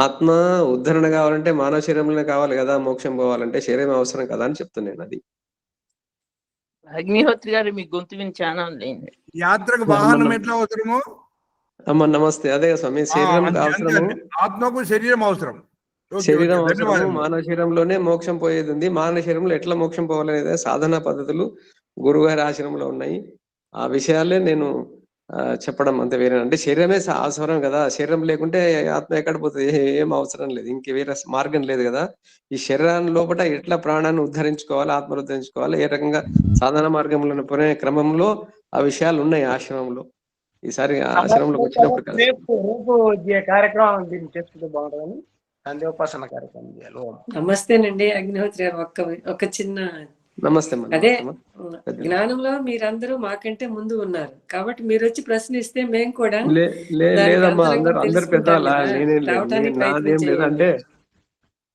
S11: ఆత్మ ఉద్ధరణ కావాలంటే మానవ శరీరంలోనే కావాలి కదా, మోక్షం పోవాలంటే శరీరం అవసరం కదా అని చెప్తున్నాను. అది
S9: అగ్నిహోత్రి గారు మీ గొంతు విని చాలా
S5: యాత్రకు వాహనం ఎట్లా అవసరమో
S11: అమ్మ నమస్తే. అదే స్వామి, శరీరం అవసరము,
S5: ఆత్మకు శరీరం అవసరం.
S11: శరీరం అవసరము. మానవ శరీరంలోనే మోక్షం పోయేది ఉంది. మానవ శరీరంలో ఎట్లా మోక్షం పోవాలనేది సాధనా పద్ధతులు గురువుగారి ఆశ్రమంలో ఉన్నాయి. ఆ విషయాలే నేను చెప్పడం అంతే. వేరే అంటే శరీరమే అవసరం కదా, శరీరం లేకుంటే ఆత్మ ఎక్కడ పోతుంది? ఏం అవసరం లేదు, ఇంక వేరే మార్గం లేదు కదా. ఈ శరీరాన్ని లోపల ఎట్లా ప్రాణాన్ని ఉద్ధరించుకోవాలి, ఆత్మను ఉద్ధరించుకోవాలి, ఏ రకంగా సాధన మార్గంలో పోయే క్రమంలో ఆ విషయాలు ఉన్నాయి ఆశ్రమంలో. ఈసారి ఆశ్రమంలోకి వచ్చినప్పుడు
S7: కార్యక్రమం చేస్తుంటే బాగుంటుందని సంధ్యోపాసన కార్యక్రమం చేయాలి.
S10: నమస్తేనండి అగ్నిహోత్రి గారు. ఒక చిన్న
S11: నమస్తే.
S10: అదే జ్ఞానంలో మీరందరూ మాకంటే ముందు ఉన్నారు కాబట్టి మీరు వచ్చి ప్రశ్నిస్తే మేము కూడా
S11: లేదమ్మా, అందరు పెద్దవాళ్ళ నాదేం లేదంటే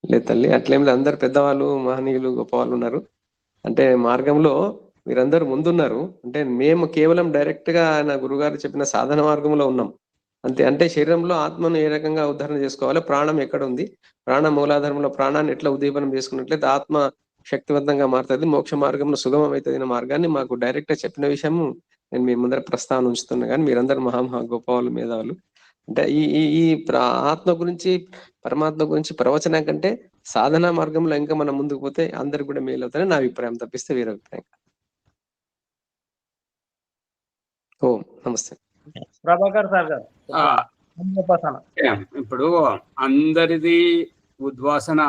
S11: లేదు తల్లి, అట్లేం లేదు. అందరు పెద్దవాళ్ళు, మహనీయులు, గొప్పవాళ్ళు ఉన్నారు. అంటే మార్గంలో మీరందరూ ముందున్నారు. అంటే మేము కేవలం డైరెక్ట్ గా నా గురుగారు చెప్పిన సాధన మార్గంలో ఉన్నాం అంతే. అంటే శరీరంలో ఆత్మను ఏ రకంగా ఉద్ధరణ చేసుకోవాలి, ప్రాణం ఎక్కడ ఉంది, ప్రాణ మూలాధారంలో ప్రాణాన్ని ఎట్లా ఉద్దీపనం చేసుకున్నట్లయితే ఆత్మ శక్తివంతంగా మారుతుంది, మోక్ష మార్గంలో సుగమం అవుతుంది మార్గాన్ని మాకు డైరెక్ట్ గా చెప్పిన విషయము నేను మీ ముందర ప్రస్తావన ఉంచుతున్నా. కానీ మీరందరూ మహా గొప్పవాళ్ళు, మేధావులు. అంటే ఈ ఆత్మ గురించి, పరమాత్మ గురించి ప్రవచనం కంటే సాధనా మార్గంలో ఇంకా మనం ముందుకు పోతే అందరికి కూడా మేలు అవుతారని నా అభిప్రాయం, తప్పిస్తే వేరే అభిప్రాయం. ఓం నమస్తే.
S7: ప్రభాకర్ సార్ గారు.
S1: ఇప్పుడు అందరిది ఉద్వాసన,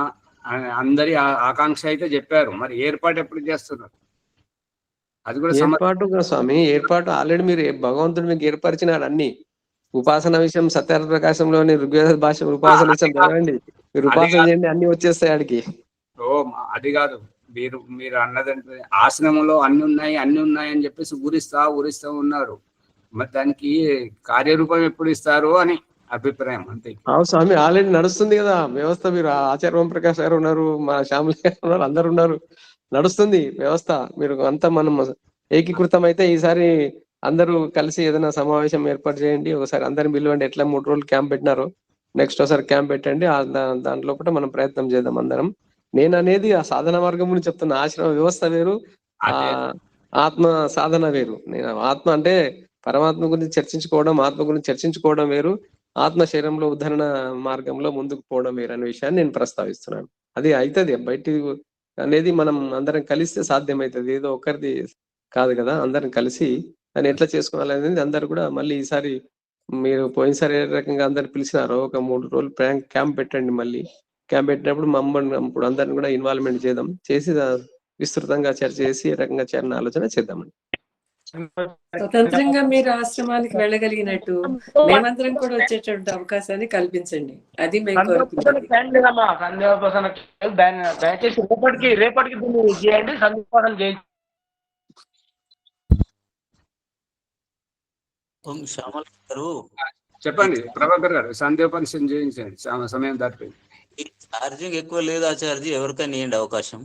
S1: అందరి ఆకాంక్ష అయితే చెప్పారు. మరి ఏర్పాటు ఎప్పుడు చేస్తున్నారు? అది కూడా
S11: ఏర్పాటు స్వామి, ఏర్పాటు ఆల్రెడీ మీరు భగవంతుడు మీకు ఏర్పరిచినాడు అన్ని. ఉపాసన విషయం సత్యార్థ ప్రకాశంలోని ఋగ్వేద భాష ఉపాసన విషయం చదవండి, మీరు ఉపాసన చేయండి, అన్ని వచ్చేస్తాయి ఆడికి.
S1: అది కాదు, మీరు అన్నదంటే ఆశ్రమంలో అన్ని ఉన్నాయి అని చెప్పేసి ఊరిస్తా ఉన్నారు. మరి దానికి కార్యరూపం ఎప్పుడు ఇస్తారు అని అభిప్రాయం అంతే.
S11: స్వామి ఆల్రెడీ నడుస్తుంది కదా వ్యవస్థ. మీరు ఆచార్య ఓం ప్రకాష్ గారు ఉన్నారు, మా శ్యామల గారు ఉన్నారు, అందరు ఉన్నారు, నడుస్తుంది వ్యవస్థ. మీరు అంతా మనం ఏకీకృతం అయితే ఈసారి అందరూ కలిసి ఏదైనా సమావేశం ఏర్పాటు చేయండి. ఒకసారి అందరిని పిలవండి. ఎట్లా 3 రోజులు క్యాంప్ పెట్టినారు, నెక్స్ట్ ఒకసారి క్యాంప్ పెట్టండి. దాంట్లో కూడా మనం ప్రయత్నం చేద్దాం అందరం. నేను అనేది ఆ సాధన మార్గం గురించి చెప్తున్నా. ఆశ్రమ వ్యవస్థ వేరు, ఆత్మ సాధన వేరు. నేను ఆత్మ అంటే పరమాత్మ గురించి చర్చించుకోవడం, ఆత్మ గురించి చర్చించుకోవడం వేరు, ఆత్మ శరీరంలో ఉద్ధరణ మార్గంలో ముందుకు పోవడం వేరు అనే విషయాన్ని నేను ప్రస్తావిస్తున్నాను. అది అవుతుంది బయట అనేది మనం అందరం కలిస్తే సాధ్యమవుతుంది. ఏదో ఒక్కరిది కాదు కదా, అందరం కలిసి దాన్ని ఎట్లా చేసుకోవాలనేది అందరు కూడా మళ్ళీ ఈసారి మీరు పోయినసారి ఏ రకంగా అందరు పిలిచినారో ఒక 3 రోజులు క్యాంప్ పెట్టండి. మళ్ళీ క్యాంప్ పెట్టినప్పుడు మమ్మల్ని ఇప్పుడు అందరిని కూడా ఇన్వాల్వ్మెంట్ చేద్దాం, చేసి విస్తృతంగా చర్చ చేసి ఏ రకంగా చేయాలని ఆలోచన చేద్దామండి.
S10: స్వతంత్రంగా మీరు ఆశ్రమానికి వెళ్ళగలిగినట్టు మేమందరం కూడా వచ్చేటువంటి అవకాశాన్ని కల్పించండి. అది మేము కోరుకునేది.
S7: దయచేసి రేపటికి దీన్ని చేయండి, సంధ్యోపాసన చేయండి.
S1: చెప్పండి ప్రభాకర్ గారు, సంధ్యోపనిషం చేయించండి, సమయం దాటిపోయింది.
S12: ఛార్జింగ్ ఎక్కువ లేదు ఆచార్జీ, ఎవరికైనా ఇవ్వండి అవకాశం.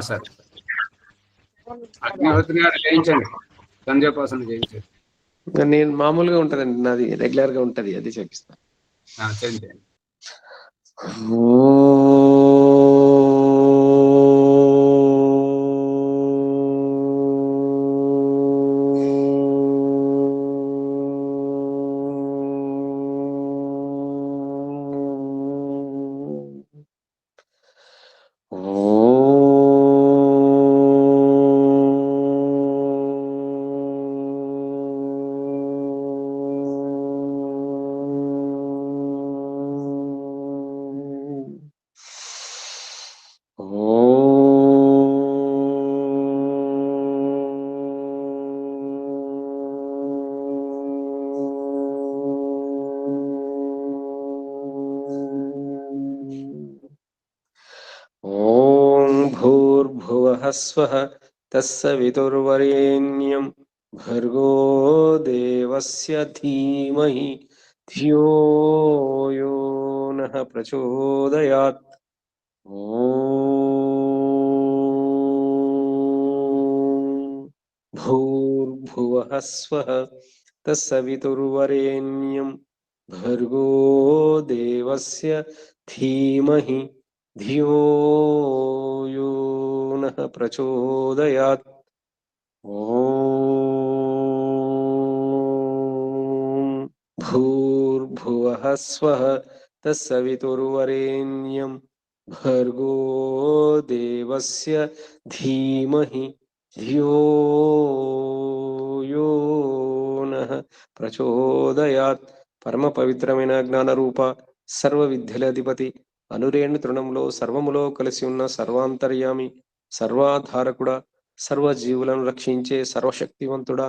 S1: సరే, అగ్నిహోత్రి గారు చేయించండి, సంధ్యోపాసన చేయించండి.
S11: నేను మామూలుగా ఉంటదండి, నాది రెగ్యులర్ గా ఉంటది, అది చేపిస్తాను.
S1: చేయండి.
S11: స్వః తస్సవితుర్వరేణ్యం భర్గో దేవస్య ధీమహి ధియో యో నః ప్రచోదయాత్. భూర్భువః స్వః తస్సవితుర్వరేణ్యం భర్గో దేవస్య ధీమహి ధియో యో నః ప్రచోదయాత్. భూర్భువః స్వః తస్సవితుర్వరేణ్యం భర్గో దేవస్య ధీమహి ధియో యో నః ప్రచోదయాత్. పరమ పవిత్రమైన జ్ఞానరూప సర్వ విద్యల అధిపతి అనురేణు తృణంలో సర్వములో కలిసి ఉన్న సర్వాంతర్యామి సర్వాధారకుడా సర్వజీవులను రక్షించే సర్వశక్తివంతుడా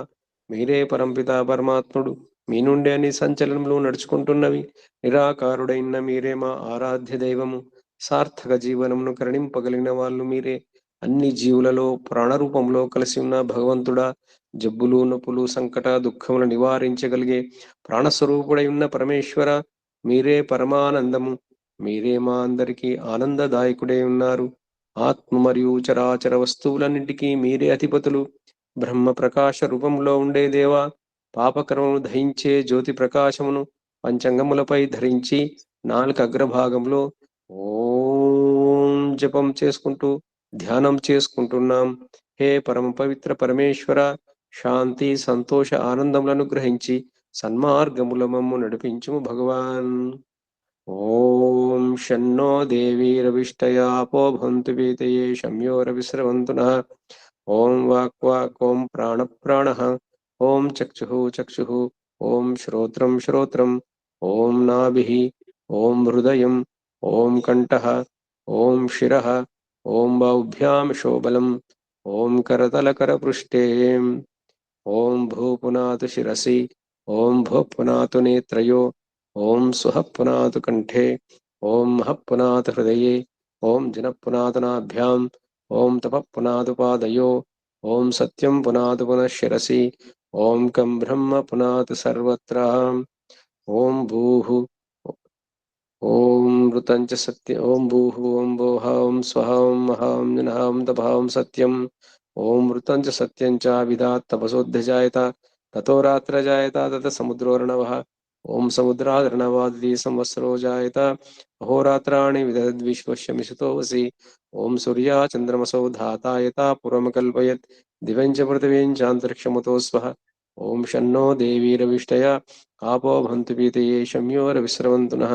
S11: మీరే పరంపిత పరమాత్ముడు. మీ నుండి అన్ని సంచలనములు నడుచుకుంటున్నవి. నిరాకారుడైన మీరే మా ఆరాధ్య దైవము. సార్థక జీవనమును కరుణింపగలిగిన వాళ్ళు మీరే. అన్ని జీవులలో ప్రాణరూపంలో కలిసి ఉన్న భగవంతుడా జబ్బులు నొప్పులు సంకట దుఃఖములు నివారించగలిగే ప్రాణస్వరూపుడై ఉన్న పరమేశ్వర మీరే పరమానందము. మీరే మా అందరికీ ఆనందదాయకుడై ఉన్నారు. ఆత్మ మరియు చరాచర వస్తువులన్నింటికీ మీరే అధిపతులు. బ్రహ్మ ప్రకాశ రూపంలో ఉండే దేవా పాపకర్మను దహించే జ్యోతి ప్రకాశమును పంచంగములపై ధరించి నాలుక అగ్రభాగంలో ఓం జపం చేసుకుంటూ ధ్యానం చేసుకుంటున్నాం. హే పరమ పవిత్ర పరమేశ్వర శాంతి సంతోష ఆనందములను గ్రహించి సన్మార్గముల మమ్ము నడిపించుము భగవాన్. ఓం షన్నో దేవీరవిష్టయాపో భవంతు పీతయే శమ్యో రవిస్రవంతు నః. ఓం వాక్ ఓం ప్రాణ ఓం చక్షుః ఓం శ్రోత్రం ఓం నాభిః ఓం హృదయం ఓం కంఠః ఓం శిరః ఓం బాహుభ్యాం శోబలం ఓం కరతలకరపృష్ఠే ఓం భూపునాతు శిరసి ఓం భూపునాతు నేత్రయో ఓం స్వః పునాతు కంఠే ఓం మహః పునాతు హృదయే ఓం జనః పునాతు నాభ్యాం ఓం తపః పునాతు పాదయో ఓం సత్యం పునాతు పునః శిరసి ఓం కం బ్రహ్మ పునాతు సర్వత్ర. ఓం భూః ఓం మృతం చ సత్యం ఓం భూః ఓం భోః ఓం స్వః ఓం మహః ఓం జనః ఓం తపః ఓం సత్యం ఓం మృతం చ సత్యం చ విదాత్ తపసోऽధ్యజాయత తతో రాత్రజాయత తత సముద్రోర్ణవః ఓం సముద్రాదర్ణవాది సంవత్సరో జాయత అహోరాత్రాణి విదద్విశ్వస్య మిషతో వసి ఓం సూర్యా చంద్రమసో ధాతాయత పురమకల్పయత్ దివం చ పృథివీం చాంతరిక్షముతో స్వః. ఓం షన్నో దేవీరవిష్టయ ఆపో భవంతు పీతయే శమ్యో రవిస్రవంతు నః.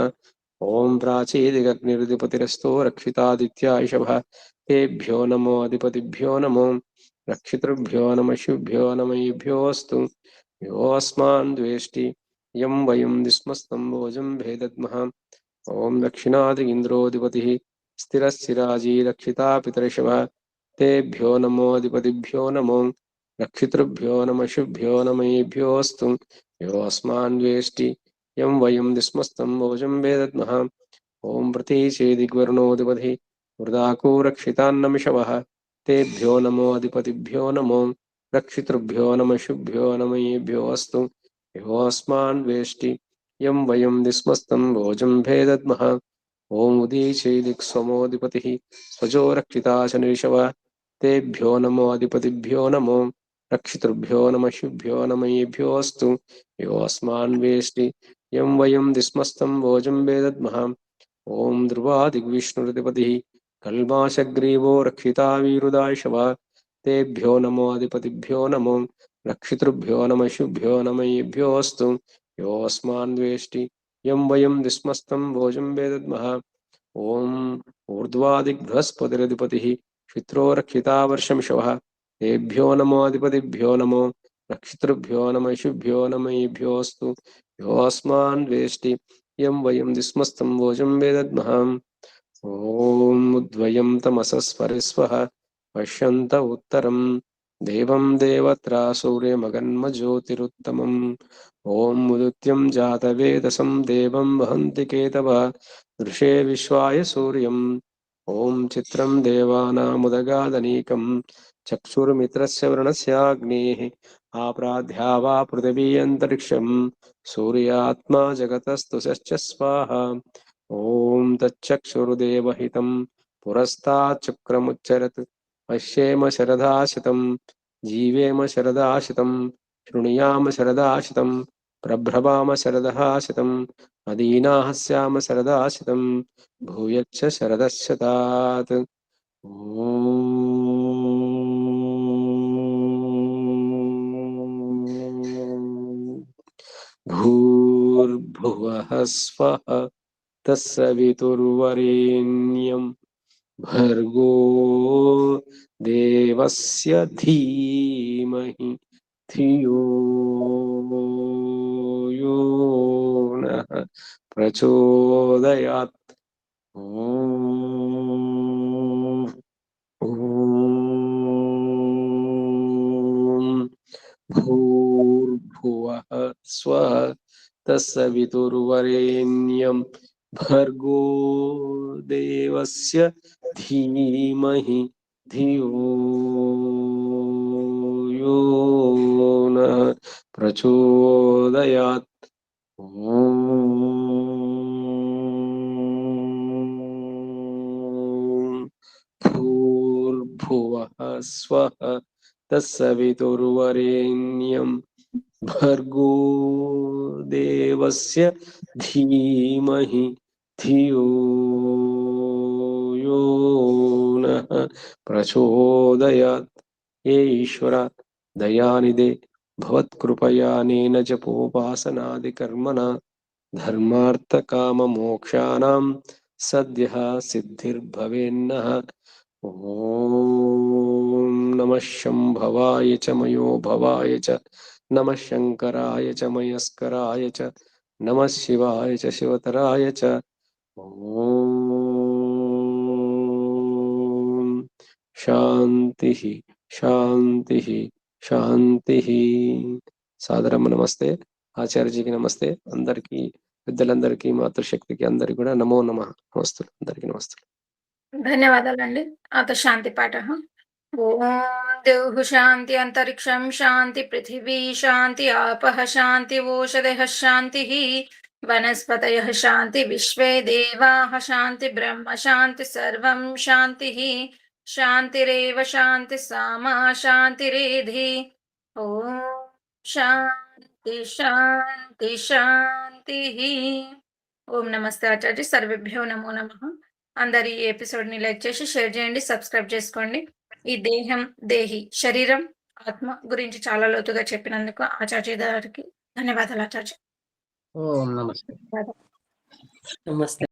S11: ఓం ప్రాచీదిగగ్నిరుధిపతిరస్తో రక్షితాదిత్యా ఇషభః. తేభ్యో నమో అధిపతిభ్యో నమో రక్షితృభ్యో నమ శిభ్యో నమేభ్యోऽस्तु. యోऽస్మాన్ ద్వేష్టి యం వయం దిస్మస్తం భోజం భేదద్మః. ఓం దక్షిణాది ఇంద్రోధిపతిః స్థిరస్థిరాజీ రక్షితా పితరిషభః. తేభ్యో నమో అధిపతిభ్యో నమో रक्षितृभ्यो नमः शुभ्यो नमयेभ्योऽस्तु योऽस्मान् वेष्टि यं वयं दिस्मस्तं भोजं वेदद्मः ॐ प्रतीचेदिग्वर्णोऽधिपतिः वृदाको रक्षितान्नमिषवः तेभ्यो नमो अधिपतिभ्यो नमो रक्षितृभ्यो नमः शुभ्यो नमयेभ्योऽस्तु योऽस्मान् वेष्टि यं वयं दिस्मस्तं भोजं भेदद्मः ॐ उदीचेदिक्स्वमोऽधिपतिः स्वजो रक्षिताशनिषवः तेभ्यो नमो अधिपतिभ्यो नमो रक्षितृभ्यो नमः शुभ्यो नमयेभ्योऽस्तु योऽस्मान् वेष्टि यं वयं दिस्मस्तं भोजं वेदद्मः ॐ ध्रुवादिग्विष्णुरधिपतिः कल्माशग्रीवो रक्षिता वीरुदायशवः तेभ्यो नमो अधिपतिभ्यो नमो रक्षितृभ्यो नमः शुभ्यो नमयेभ्योऽस्तु योऽस्मान् वेष्टि यं वयं दिस्मस्तं भोजं वेदद्मः ॐ ऊर्ध्वादिग्बृहस्पतिरधिपतिः क्षित्रो रक्षिता वर्षमिषवः तेभ्यो नमो अधिपतिभ्यो नमो रक्षितृभ्यो नमः शुभ्यो नमयेभ्योऽस्तु योऽस्मान् वेष्टि यं वयं दिस्मस्तं भोजं वेदद्मः ॐ उद्वयं तमसः स्फरिस्वः पश्यन्त उत्तरं देवं देवत्रा सूर्यमगन्मज्योतिरुत्तमम् ॐ उदित्यं जातवेदसं देवं वहन्ति केतवः दृशे विश्वाय सूर्यम् ॐ चित्रं देवानामुदगादनीकं चक्षुर्मित्रस्य वरुणस्याग्नेः आप्राध्या वा पृथिवी अन्तरिक्षं सूर्यात्मा जगतस्तुषश्च स्वाहा ॐ तच्चक्षुर्देवहितं पुरस्ताच्चक्रमुच्चरत् पश्येम शरदाशितं जीवेम शरदाशितं शृणुयाम शरदाशितं प्रभ्रवाम शरदहाशितं मदीनाः स्याम शरदाशितं भूयच्च शरदश्शतात् भूर्भुवः स्वः तत्सवितुर्वरेण्यं भर्गो देवस्य धीमहि धियो यो नः प्रचोदयात् ॐ भूर्भुवः स्वः तत्सवितुर्वरेण्यं भर्गो देवस्य धीमहि धियो यो नः प्रचोदयात् ॐ भूर्भुवः स्वः तत्सवितुर्वरेण्यं भर्गो देवस्य धीमहि धियो यो नः प्रचोदयात् हे ईश्वर दयानिधे भवत्कृपयानेन जपोपासनादिकर्मणा धर्मार्थकाममोक्षाणां सद्यः सिद्धिर्भवेन्नः ॐ नमः शम्भवाय च मयो भवाय च नमः शङ्कराय च मयस्कराय च नमः शिवाय च शिवतराय च ॐ शान्तिः शान्तिः शान्तिः సాదరమ్మ నమస్తే ఆచార్యజీకి నమస్తే అందరికీ పెద్దలందరికీ మాతృశక్తికి అందరికీ కూడా నమో నమః నమస్తులు అందరికీ నమస్తులు
S8: ధన్యవాదాలండి అత శాంతి పాఠ ఓం దేవ్ శాంతి అంతరిక్షం శాంతి పృథివీ శాంతి ఆపః శాంతి ఓషధయః శాంతి వనస్పతయః శాంతి విశ్వే దేవాః శాంతి బ్రహ్మ శాంతి సర్వం శాంతి శాంతిరేవ శాంతి సామా శాంతిరేధి ఓం శాంతి శాంతి శాంతి ఓం నమస్తే ఆచార్య సర్వేభ్యో నమో నమః అందరి ఈ ఎపిసోడ్ ని లైక్ చేసి షేర్ చేయండి సబ్స్క్రైబ్ చేసుకోండి ఈ దేహం దేహి శరీరం ఆత్మ గురించి చాలా లోతుగా చెప్పినందుకు ఆచార్య గారికి ధన్యవాదాలు ఆచార్య
S1: ఓం నమస్తే
S10: నమస్తే